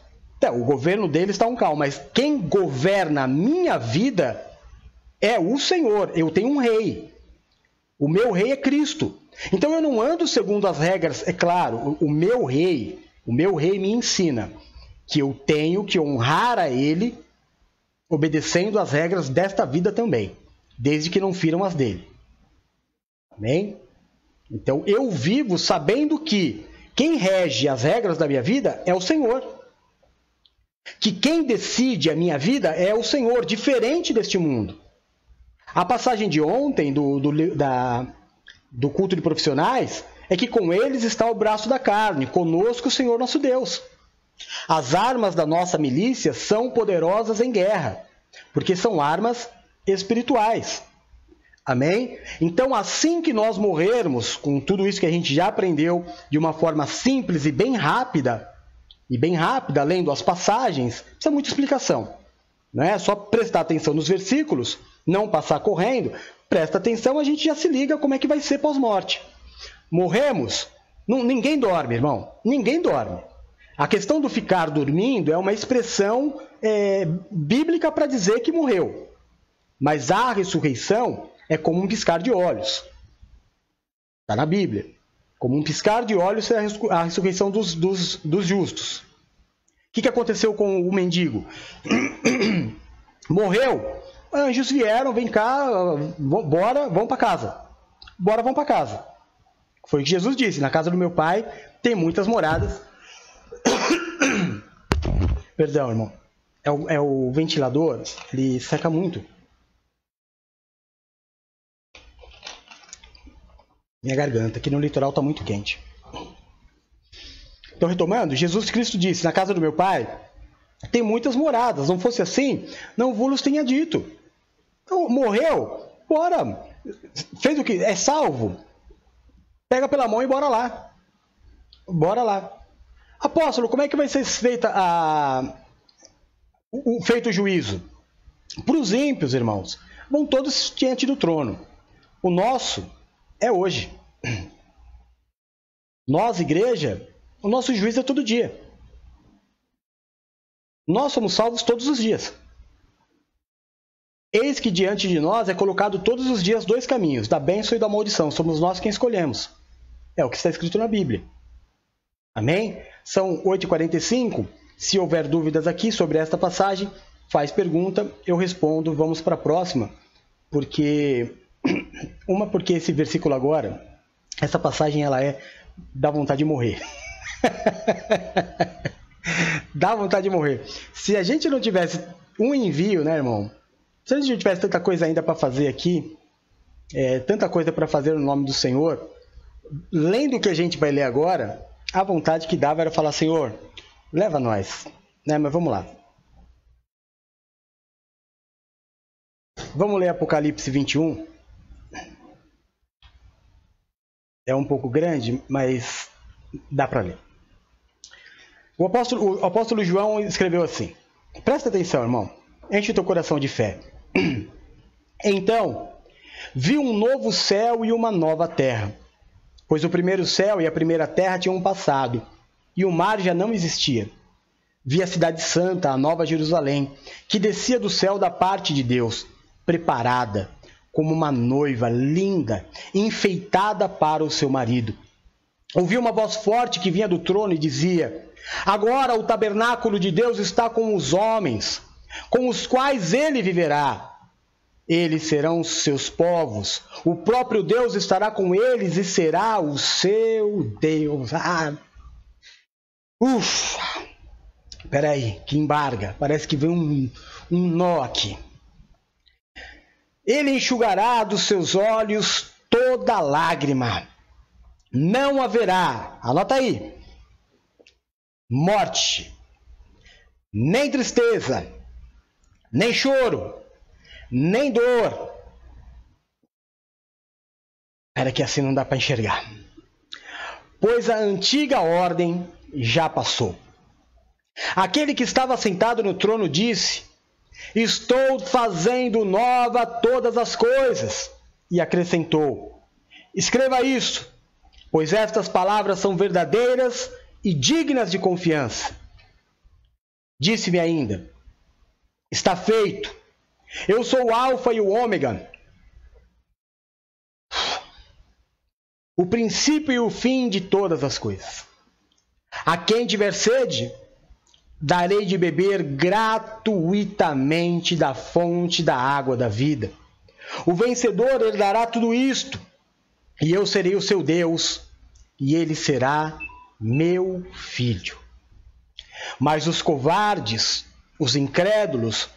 O governo deles está um caos, mas quem governa a minha vida é o Senhor. Eu tenho um rei. O meu rei é Cristo. Então eu não ando segundo as regras, é claro, o meu rei me ensina que eu tenho que honrar a ele, obedecendo às regras desta vida também, desde que não firam as dele. Amém? Então eu vivo sabendo que quem rege as regras da minha vida é o Senhor. Que quem decide a minha vida é o Senhor, diferente deste mundo. A passagem de ontem do culto de profissionais é que com eles está o braço da carne, conosco o Senhor nosso Deus. As armas da nossa milícia são poderosas em guerra, porque são armas espirituais. Amém? Então, assim que nós morrermos, com tudo isso que a gente já aprendeu de uma forma simples e bem rápida, lendo as passagens, precisa muita explicação. Não é só prestar atenção nos versículos, não passar correndo, presta atenção, a gente já se liga como é que vai ser pós-morte. Morremos, ninguém dorme, irmão, ninguém dorme. A questão do ficar dormindo é uma expressão bíblica para dizer que morreu. Mas a ressurreição é como um piscar de olhos. Está na Bíblia. Como um piscar de olhos é a ressurreição dos justos. O que aconteceu com o mendigo? Morreu. Anjos vieram, vem cá, bora, vamos para casa. Bora, vamos para casa. Foi o que Jesus disse, na casa do meu pai tem muitas moradas. Perdão, irmão. É o ventilador, ele seca muito. Minha garganta, aqui no litoral está muito quente. Então, retomando, Jesus Cristo disse, na casa do meu pai tem muitas moradas. Não fosse assim, não vos tenha dito. Então, morreu, bora. Fez o que? É salvo. Pega pela mão e bora lá. Bora lá. Apóstolo, como é que vai ser feito o juízo? Para os ímpios, irmãos, vão todos diante do trono. O nosso é hoje. Nós, igreja, o nosso juízo é todo dia. Nós somos salvos todos os dias. Eis que diante de nós é colocado todos os dias dois caminhos, da bênção e da maldição. Somos nós quem escolhemos. É o que está escrito na Bíblia. Amém? São 8h45. Se houver dúvidas aqui sobre esta passagem, faz pergunta, eu respondo, vamos para a próxima. Porque esse versículo agora, essa passagem, ela dá vontade de morrer. Dá vontade de morrer. Se a gente não tivesse um envio, né, irmão? Se a gente não tivesse tanta coisa ainda para fazer aqui, tanta coisa para fazer no nome do Senhor, lendo o que a gente vai ler agora, a vontade que dava era falar: Senhor, leva nós, né? Mas vamos lá. Vamos ler Apocalipse 21. É um pouco grande, mas dá para ler. O apóstolo João escreveu assim: presta atenção, irmão, enche o teu coração de fé. Então, vi um novo céu e uma nova terra, pois o primeiro céu e a primeira terra tinham passado, e o mar já não existia. Vi a cidade santa, a nova Jerusalém, que descia do céu da parte de Deus, preparada como uma noiva linda, enfeitada para o seu marido. Ouvi uma voz forte que vinha do trono e dizia: agora o tabernáculo de Deus está com os homens, com os quais ele viverá. Eles serão seus povos, o próprio Deus estará com eles e será o seu Deus. Espera aí, que embarga, parece que vem um nó aqui. Ele enxugará dos seus olhos toda lágrima. Não haverá, anota aí, morte, nem tristeza, nem choro, nem dor. Espera que assim não dá para enxergar. Pois a antiga ordem já passou. Aquele que estava sentado no trono disse: estou fazendo nova todas as coisas. E acrescentou: escreva isso, pois estas palavras são verdadeiras e dignas de confiança. Disse-me ainda: está feito. Eu sou o Alfa e o Ômega, o princípio e o fim de todas as coisas. A quem tiver sede, darei de beber gratuitamente da fonte da água da vida. O vencedor herdará tudo isto, e eu serei o seu Deus, e ele será meu filho. Mas os covardes, os incrédulos,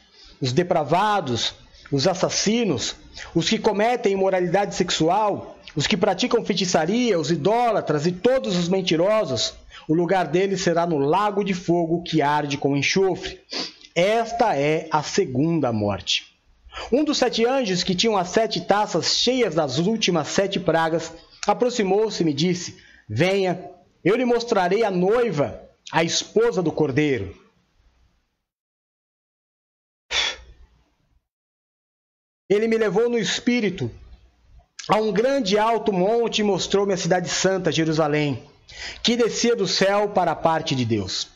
os depravados, os assassinos, os que cometem imoralidade sexual, os que praticam feitiçaria, os idólatras e todos os mentirosos, o lugar deles será no lago de fogo que arde com enxofre. Esta é a segunda morte. Um dos 7 anjos que tinham as 7 taças cheias das últimas 7 pragas aproximou-se e me disse: venha, eu lhe mostrarei a noiva, a esposa do Cordeiro. Ele me levou no espírito a um grande e alto monte e mostrou-me a cidade santa, Jerusalém, que descia do céu para a parte de Deus.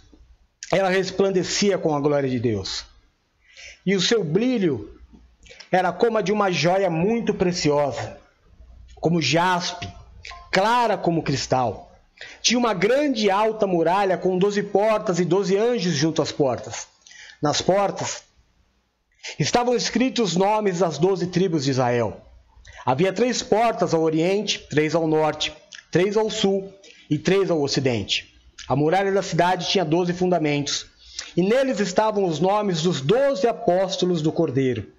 Ela resplandecia com a glória de Deus, e o seu brilho era como a de uma joia muito preciosa, como jaspe, clara como cristal. Tinha uma grande e alta muralha com 12 portas e 12 anjos junto às portas. Nas portas estavam escritos os nomes das 12 tribos de Israel. Havia 3 portas ao oriente, 3 ao norte, 3 ao sul e 3 ao ocidente. A muralha da cidade tinha 12 fundamentos, e neles estavam os nomes dos 12 apóstolos do Cordeiro.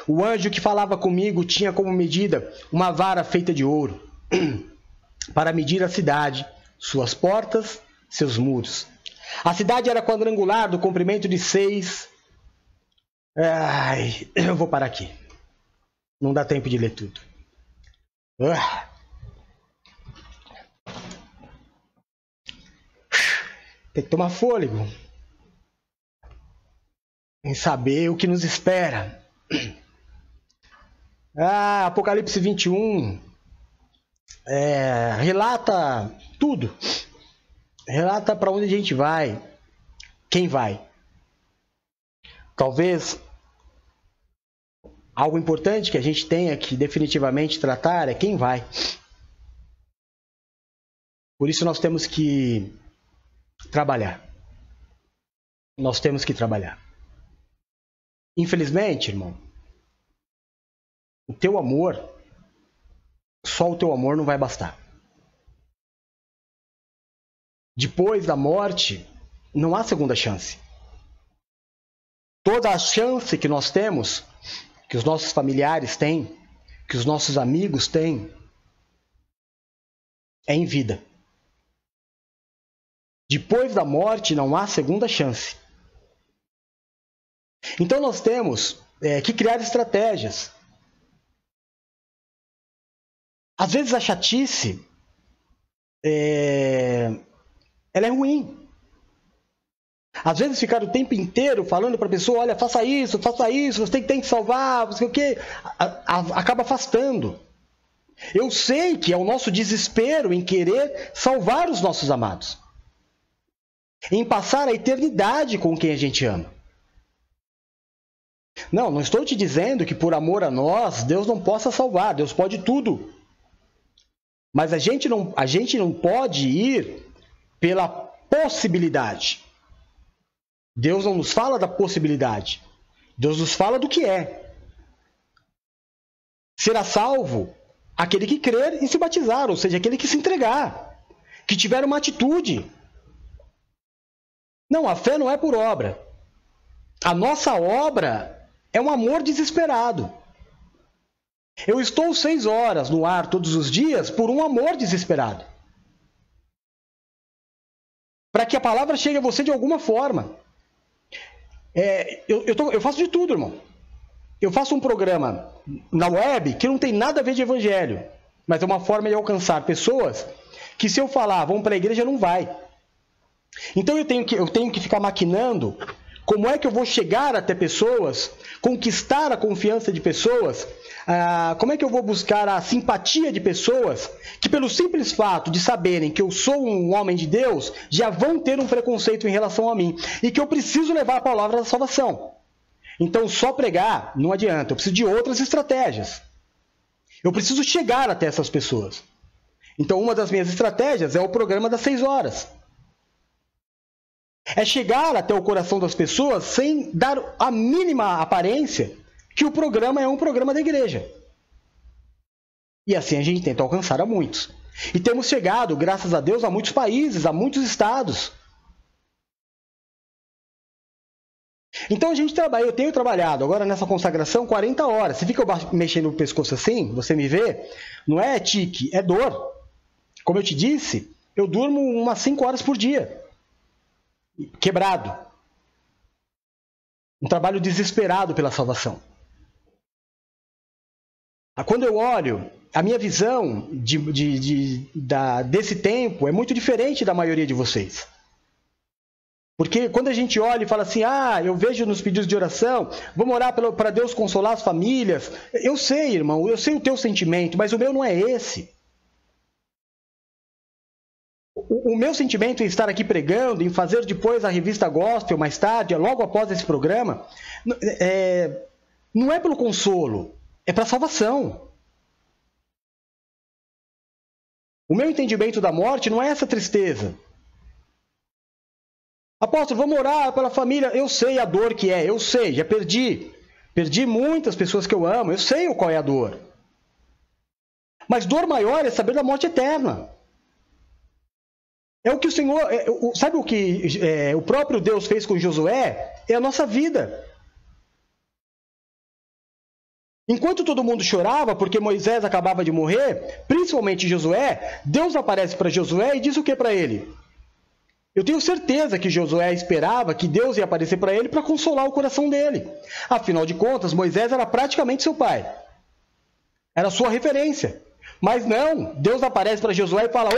O anjo que falava comigo tinha como medida uma vara feita de ouro, para medir a cidade, suas portas, seus muros. A cidade era quadrangular, do comprimento de 6... eu vou parar aqui. Não dá tempo de ler tudo. Tem que tomar fôlego em saber o que nos espera. Apocalipse 21 relata tudo. Relata para onde a gente vai, quem vai. Talvez algo importante que a gente tenha que definitivamente tratar é quem vai. Por isso nós temos que trabalhar. nós temos que trabalhar. Infelizmente, irmão, o teu amor, só o teu amor não vai bastar. Depois da morte, não há segunda chance. Toda a chance que nós temos, que os nossos familiares têm, que os nossos amigos têm, é em vida. Depois da morte, não há segunda chance. Então nós temos que criar estratégias. Às vezes a chatice ela é ruim. Às vezes ficar o tempo inteiro falando para a pessoa, olha, faça isso, você tem que salvar, não sei o quê, acaba afastando. Eu sei que é o nosso desespero em querer salvar os nossos amados, em passar a eternidade com quem a gente ama. Não estou te dizendo que por amor a nós, Deus não possa salvar, Deus pode tudo. Mas a gente não pode ir pela possibilidade. Deus não nos fala da possibilidade. Deus nos fala do que é. Será salvo aquele que crer e se batizar, ou seja, aquele que se entregar, que tiver uma atitude. Não, a fé não é por obra. A nossa obra é um amor desesperado. Eu estou 6 horas no ar todos os dias por um amor desesperado. Para que a palavra chegue a você de alguma forma. Eu faço de tudo, irmão. Eu faço um programa na web que não tem nada a ver de evangelho, mas é uma forma de alcançar pessoas que, se eu falar, vão para a igreja, não vai. Então eu tenho que ficar maquinando como é que eu vou chegar até pessoas, conquistar a confiança de pessoas, como é que eu vou buscar a simpatia de pessoas que, pelo simples fato de saberem que eu sou um homem de Deus, já vão ter um preconceito em relação a mim e que eu preciso levar a palavra da salvação. Então, só pregar não adianta, eu preciso de outras estratégias. Eu preciso chegar até essas pessoas. Então, uma das minhas estratégias é o programa das 6 horas. É chegar até o coração das pessoas sem dar a mínima aparência que o programa é um programa da igreja. E assim a gente tenta alcançar a muitos. E temos chegado, graças a Deus, a muitos países, a muitos estados. Então eu tenho trabalhado agora nessa consagração 40 horas. Se fica mexendo no pescoço assim, você me vê, não é tique, é dor. Como eu te disse, eu durmo umas 5 horas por dia. Quebrado. Um trabalho desesperado pela salvação. Quando eu olho, a minha visão desse tempo é muito diferente da maioria de vocês. Porque quando a gente olha e fala assim, eu vejo nos pedidos de oração, vamos orar para Deus consolar as famílias. Eu sei, irmão, eu sei o teu sentimento, mas o meu não é esse. O meu sentimento em estar aqui pregando, em fazer depois a revista Gospel, mais tarde, logo após esse programa, não é pelo consolo, é para a salvação. O meu entendimento da morte não é essa tristeza. Apóstolo, vamos orar pela família. Eu sei a dor que é, eu sei, já perdi. Perdi muitas pessoas que eu amo, eu sei qual é a dor. Mas dor maior é saber da morte eterna. É o que o Senhor, sabe o que o próprio Deus fez com Josué? É a nossa vida. Enquanto todo mundo chorava porque Moisés acabava de morrer, principalmente Josué, Deus aparece para Josué e diz o que para ele? Eu tenho certeza que Josué esperava que Deus ia aparecer para ele para consolar o coração dele. Afinal de contas, Moisés era praticamente seu pai. Era sua referência. Mas não, Deus aparece para Josué e fala,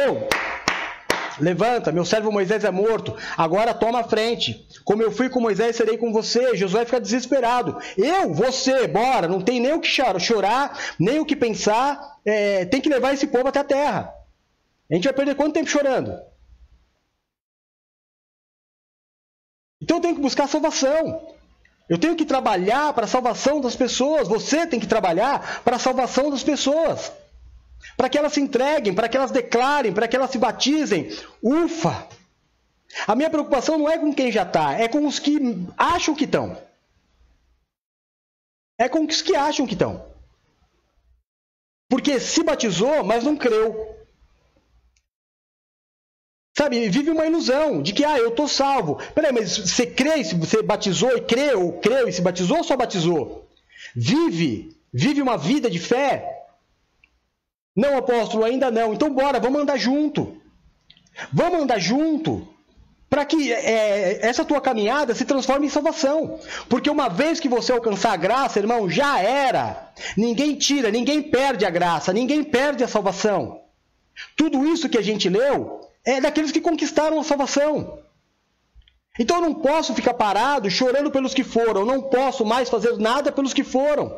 levanta, meu servo Moisés é morto, agora toma a frente. Como eu fui com Moisés, serei com você. Josué fica desesperado. Você, bora, não tem nem o que chorar, nem o que pensar, tem que levar esse povo até a terra. A gente vai perder quanto tempo chorando? Então eu tenho que buscar salvação. Eu tenho que trabalhar para a salvação das pessoas. Você tem que trabalhar para a salvação das pessoas. Para que elas se entreguem, para que elas declarem, para que elas se batizem. Ufa! A minha preocupação não é com quem já está, é com os que acham que estão. É com os que acham que estão. Porque se batizou, mas não creu. Sabe, vive uma ilusão de que, eu estou salvo. Peraí, mas você crê, você batizou e creu, ou creu e se batizou ou só batizou? Vive uma vida de fé? Não, apóstolo, ainda não. Então bora, vamos andar junto. Vamos andar junto para que essa tua caminhada se transforme em salvação. Porque uma vez que você alcançar a graça, irmão, já era. Ninguém tira, ninguém perde a graça, ninguém perde a salvação. Tudo isso que a gente leu é daqueles que conquistaram a salvação. Então eu não posso ficar parado chorando pelos que foram, eu não posso mais fazer nada pelos que foram.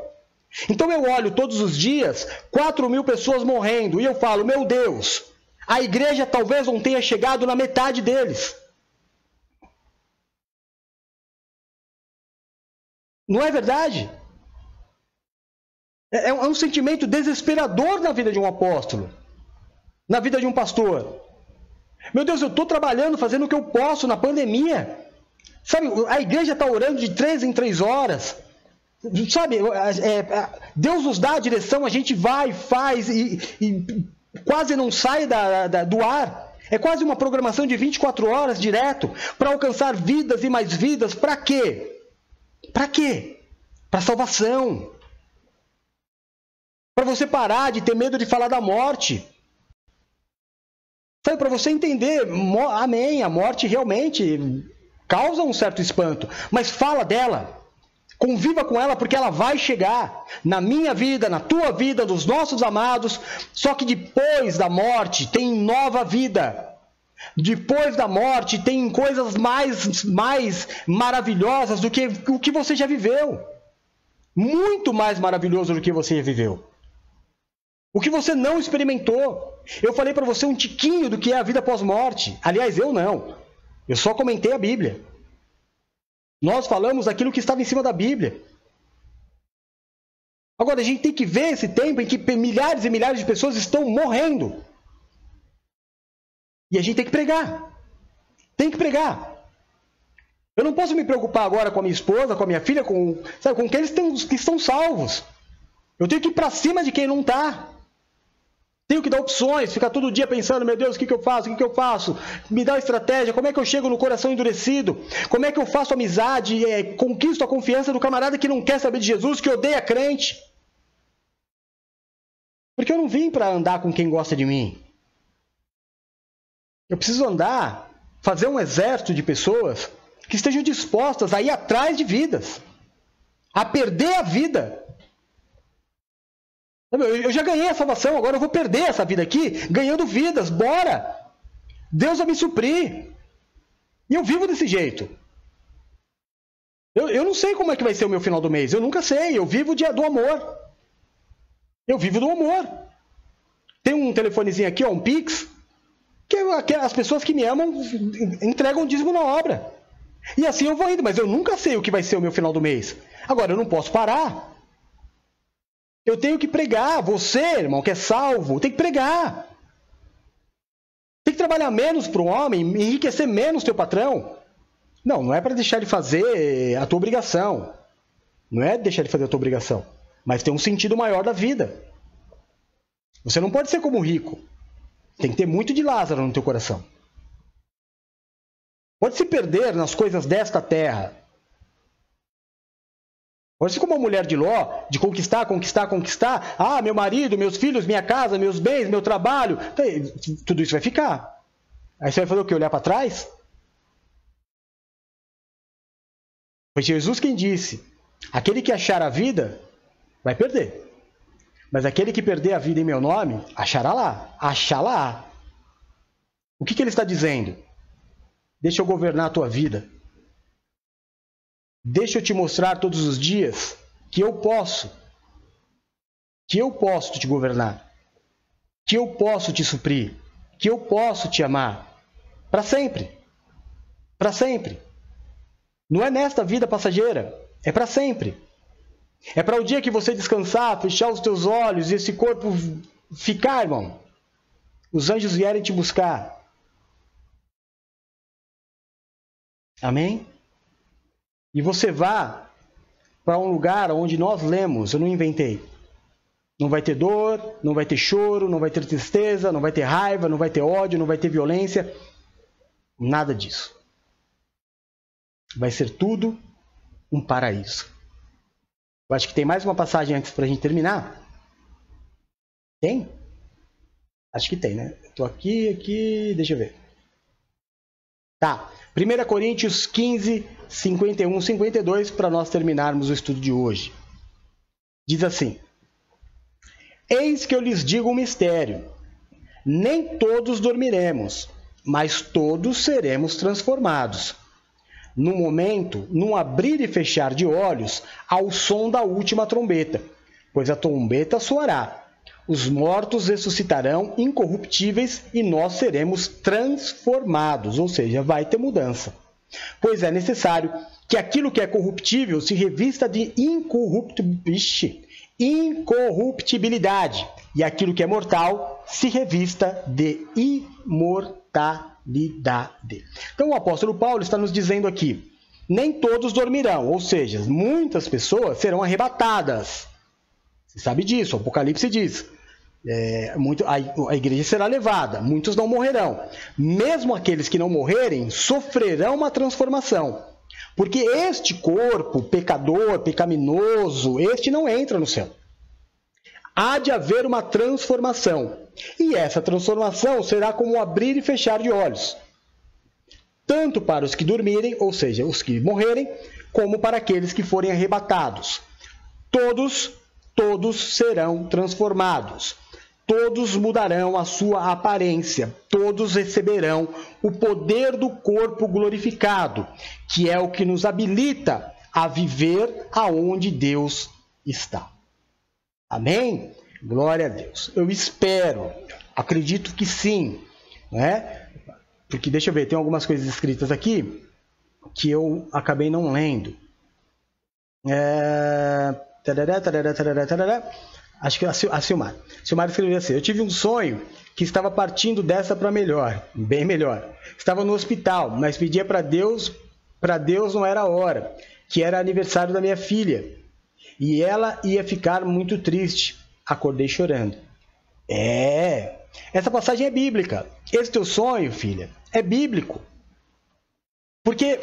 Então eu olho todos os dias 4.000 pessoas morrendo e eu falo, meu Deus, a igreja talvez não tenha chegado na metade deles. Não é verdade? É um sentimento desesperador na vida de um apóstolo, na vida de um pastor. Meu Deus, eu estou trabalhando, fazendo o que eu posso na pandemia. Sabe, a igreja está orando de 3 em 3 horas. Sabe, Deus nos dá a direção, a gente vai, faz e quase não sai do ar. É quase uma programação de 24 horas direto para alcançar vidas e mais vidas. Para quê? Para quê? Para salvação. Para você parar de ter medo de falar da morte. Sabe, para você entender, amém, a morte realmente causa um certo espanto, mas fala dela. Conviva com ela porque ela vai chegar na minha vida, na tua vida, dos nossos amados. Só que depois da morte tem nova vida. Depois da morte tem coisas mais maravilhosas do que o que você já viveu. Muito mais maravilhoso do que você já viveu. O que você não experimentou. Eu falei para você um tiquinho do que é a vida pós-morte. Aliás, eu não. Eu só comentei a Bíblia. Nós falamos aquilo que estava em cima da Bíblia. Agora, a gente tem que ver esse tempo em que milhares e milhares de pessoas estão morrendo. E a gente tem que pregar. Tem que pregar. Eu não posso me preocupar agora com a minha esposa, com a minha filha, com aqueles que estão salvos. Eu tenho que ir para cima de quem não está. Tenho que dar opções, ficar todo dia pensando, meu Deus, o que eu faço? O que eu faço? Me dá uma estratégia, como é que eu chego no coração endurecido? Como é que eu faço amizade, conquisto a confiança do camarada que não quer saber de Jesus, que odeia crente? Porque eu não vim para andar com quem gosta de mim. Eu preciso andar, fazer um exército de pessoas que estejam dispostas a ir atrás de vidas, a perder a vida. Eu já ganhei a salvação, agora eu vou perder essa vida aqui, ganhando vidas, bora! Deus vai me suprir. E eu vivo desse jeito. Eu não sei como é que vai ser o meu final do mês, eu nunca sei, eu vivo do amor. Eu vivo do amor. Tem um telefonezinho aqui, um Pix, que as pessoas que me amam entregam o dízimo na obra. E assim eu vou indo, mas eu nunca sei o que vai ser o meu final do mês. Agora, eu não posso parar. Eu tenho que pregar. Você, irmão, que é salvo, tem que pregar. Tem que trabalhar menos para o homem, enriquecer menos teu patrão. Não é para deixar de fazer a tua obrigação. Não é deixar de fazer a tua obrigação. Mas tem um sentido maior da vida. Você não pode ser como o rico. Tem que ter muito de Lázaro no teu coração. Pode se perder nas coisas desta terra. Pode ser como a mulher de Ló, de conquistar. Ah, meu marido, meus filhos, minha casa, meus bens, meu trabalho. Tudo isso vai ficar. Aí você vai fazer o quê? Olhar para trás? Foi Jesus quem disse, aquele que achar a vida, vai perder. Mas aquele que perder a vida em meu nome, achará lá. Achará. O que ele está dizendo? Deixa eu governar a tua vida. Deixa eu te mostrar todos os dias que eu posso te governar, que eu posso te suprir, que eu posso te amar, para sempre, para sempre. Não é nesta vida passageira, é para sempre. É para o dia que você descansar, fechar os teus olhos e esse corpo ficar, irmão. Os anjos vierem te buscar. Amém? E você vá para um lugar onde nós lemos, eu não inventei. Não vai ter dor, não vai ter choro, não vai ter tristeza, não vai ter raiva, não vai ter ódio, não vai ter violência. Nada disso. Vai ser tudo um paraíso. Eu acho que tem mais uma passagem antes para a gente terminar. Tem? Acho que tem, né? Estou aqui, deixa eu ver. Tá. 1 Coríntios 15, 51, 52, para nós terminarmos o estudo de hoje. Diz assim: Eis que eu lhes digo um mistério. Nem todos dormiremos, mas todos seremos transformados. No momento, num abrir e fechar de olhos, ao som da última trombeta. Pois a trombeta soará. Os mortos ressuscitarão incorruptíveis e nós seremos transformados, ou seja, vai ter mudança. Pois é necessário que aquilo que é corruptível se revista de incorruptibilidade, e aquilo que é mortal se revista de imortalidade. Então o apóstolo Paulo está nos dizendo aqui, nem todos dormirão, ou seja, muitas pessoas serão arrebatadas. Você sabe disso, o Apocalipse diz. A igreja será levada, muitos não morrerão. Mesmo aqueles que não morrerem sofrerão uma transformação, porque este corpo pecador, pecaminoso, este não entra no céu. Há de haver uma transformação, e essa transformação será como um abrir e fechar de olhos, tanto para os que dormirem, ou seja, os que morrerem, como para aqueles que forem arrebatados. Todos serão transformados. Todos mudarão a sua aparência, todos receberão o poder do corpo glorificado, que é o que nos habilita a viver aonde Deus está. Amém? Glória a Deus. Eu espero, acredito que sim, né? Porque, deixa eu ver, tem algumas coisas escritas aqui que eu acabei não lendo. Acho que a Silmar escreveu assim: eu tive um sonho que estava partindo dessa para melhor, bem melhor. Estava no hospital, mas pedia para Deus não era a hora, que era aniversário da minha filha. E ela ia ficar muito triste. Acordei chorando. Essa passagem é bíblica. Esse teu sonho, filha, é bíblico. Porque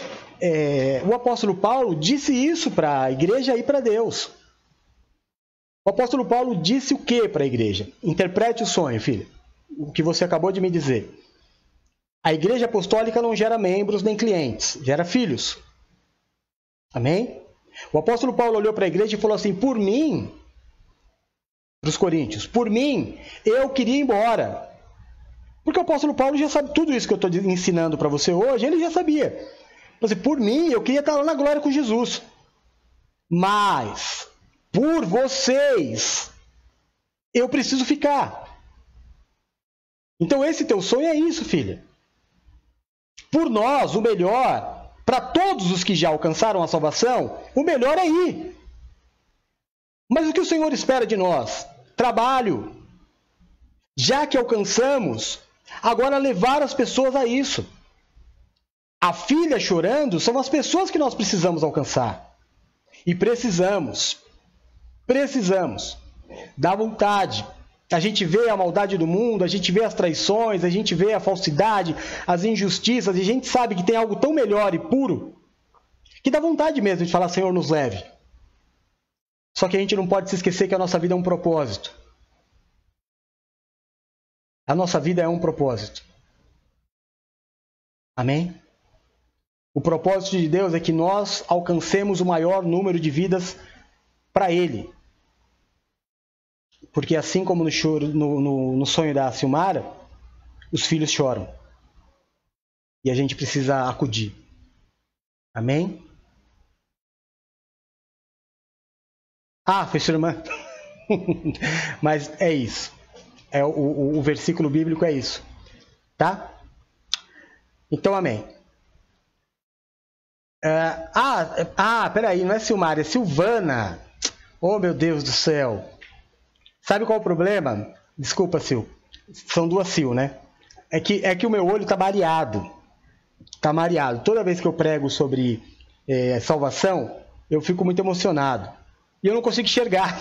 o apóstolo Paulo disse isso para a igreja e para Deus. O apóstolo Paulo disse o que para a igreja? Interprete o sonho, filha. O que você acabou de me dizer. A igreja apostólica não gera membros nem clientes, gera filhos. Amém? O apóstolo Paulo olhou para a igreja e falou assim: por mim, para os coríntios, por mim, eu queria ir embora. Porque o apóstolo Paulo já sabe tudo isso que eu estou ensinando para você hoje, ele já sabia. Por mim, eu queria estar lá na glória com Jesus. Mas, por vocês, eu preciso ficar. Então esse teu sonho é isso, filha. Por nós, o melhor, para todos os que já alcançaram a salvação, o melhor é ir. Mas o que o Senhor espera de nós? Trabalho. Já que alcançamos, agora levar as pessoas a isso. A filha chorando são as pessoas que nós precisamos alcançar. E precisamos. Dá vontade. A gente vê a maldade do mundo, a gente vê as traições, a gente vê a falsidade, as injustiças, e a gente sabe que tem algo tão melhor e puro que dá vontade mesmo de falar: Senhor, nos leve. Só que a gente não pode se esquecer que a nossa vida é um propósito. A nossa vida é um propósito. Amém? O propósito de Deus é que nós alcancemos o maior número de vidas para Ele. Porque assim como no sonho da Silmara, os filhos choram. E a gente precisa acudir. Amém? Foi sua irmã. Mas é isso. O versículo bíblico é isso. Tá? Então, amém. Peraí, não é Silmara, é Silvana. Oh, meu Deus do céu. Sabe qual é o problema? Desculpa, Sil. São duas Sil, né? É que o meu olho está mareado. tá mareado. Toda vez que eu prego sobre salvação, eu fico muito emocionado. E eu não consigo enxergar.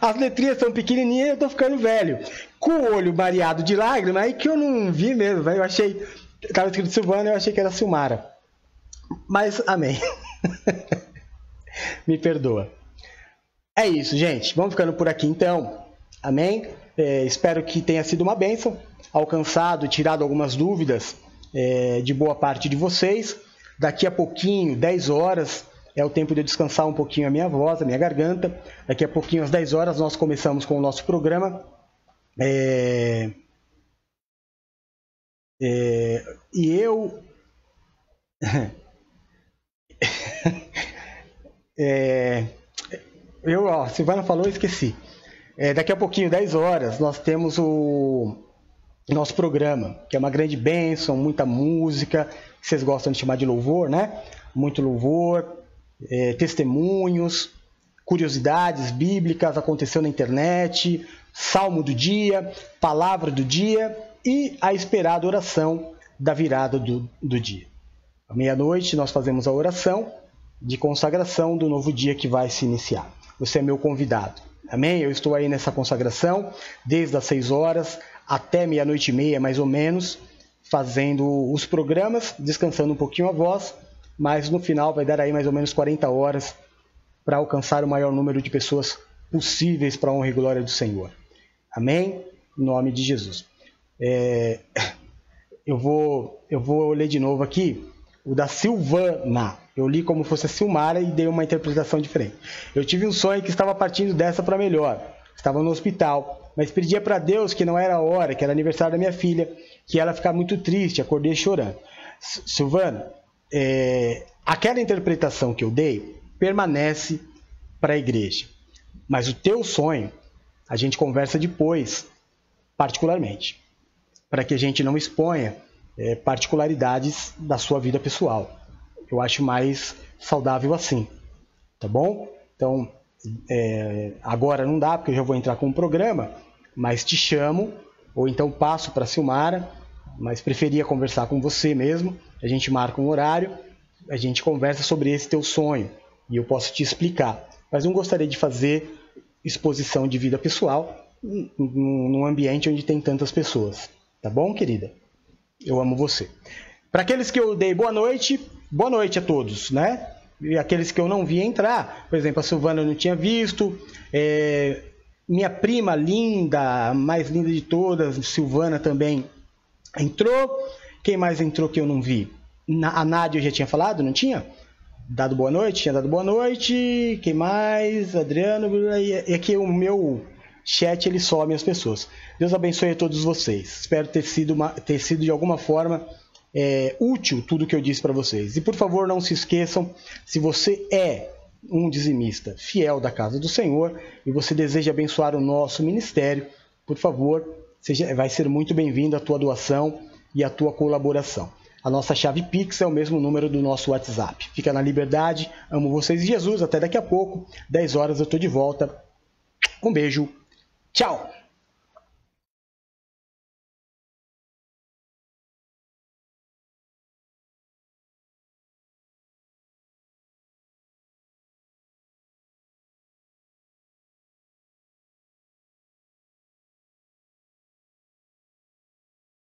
As letrinhas são pequenininhas e eu tô ficando velho. Com o olho mareado de lágrima, aí que eu não vi mesmo. Eu achei, estava escrito Silvana, eu achei que era Silmara. Mas, amém. Me perdoa. É isso, gente. Vamos ficando por aqui, então. Amém? Espero que tenha sido uma bênção, alcançado, tirado algumas dúvidas de boa parte de vocês. Daqui a pouquinho, 10 horas, é o tempo de eu descansar um pouquinho a minha voz, a minha garganta. Daqui a pouquinho, às 10 horas, nós começamos com o nosso programa. E eu... Silvana falou, eu esqueci. Daqui a pouquinho, 10 horas, nós temos o nosso programa, que é uma grande bênção, muita música, que vocês gostam de chamar de louvor, né? Muito louvor, testemunhos, curiosidades bíblicas, aconteceu na internet, salmo do dia, palavra do dia e a esperada oração da virada do dia. À meia-noite nós fazemos a oração de consagração do novo dia que vai se iniciar. Você é meu convidado. Amém? Eu estou aí nessa consagração desde as 6 horas até meia-noite e meia, mais ou menos, fazendo os programas, descansando um pouquinho a voz, mas no final vai dar aí mais ou menos 40 horas para alcançar o maior número de pessoas possíveis para a honra e glória do Senhor. Amém? Em nome de Jesus. Eu vou ler de novo aqui o da Silvana. Eu li como fosse a Silmara e dei uma interpretação diferente. Eu tive um sonho que estava partindo dessa para melhor. Estava no hospital, mas pedia para Deus que não era a hora, que era aniversário da minha filha, que ela ficava muito triste, acordei chorando. Silvana, aquela interpretação que eu dei permanece para a igreja. Mas o teu sonho, a gente conversa depois, particularmente, para que a gente não exponha particularidades da sua vida pessoal. Eu acho mais saudável assim, tá bom? Então, agora não dá, porque eu já vou entrar com um programa, mas te chamo, ou então passo para a Silmara, mas preferia conversar com você mesmo, a gente marca um horário, a gente conversa sobre esse teu sonho, e eu posso te explicar. Mas não gostaria de fazer exposição de vida pessoal num ambiente onde tem tantas pessoas, tá bom, querida? Eu amo você. Para aqueles que eu dei boa noite a todos, né? E aqueles que eu não vi entrar, por exemplo, a Silvana eu não tinha visto, minha prima linda, a mais linda de todas, Silvana também entrou. Quem mais entrou que eu não vi? A Nádia eu já tinha falado, não tinha? Dado boa noite? Tinha dado boa noite. Quem mais? Adriano. E aqui o meu chat, ele some as pessoas. Deus abençoe a todos vocês. Espero ter sido de alguma forma útil tudo que eu disse para vocês. E por favor, não se esqueçam, se você é um dizimista fiel da casa do Senhor e você deseja abençoar o nosso ministério, por favor, vai ser muito bem-vinda a tua doação e a tua colaboração. A nossa chave Pix é o mesmo número do nosso WhatsApp. Fica na liberdade. Amo vocês e Jesus. Até daqui a pouco, 10 horas eu estou de volta. Um beijo. Tchau!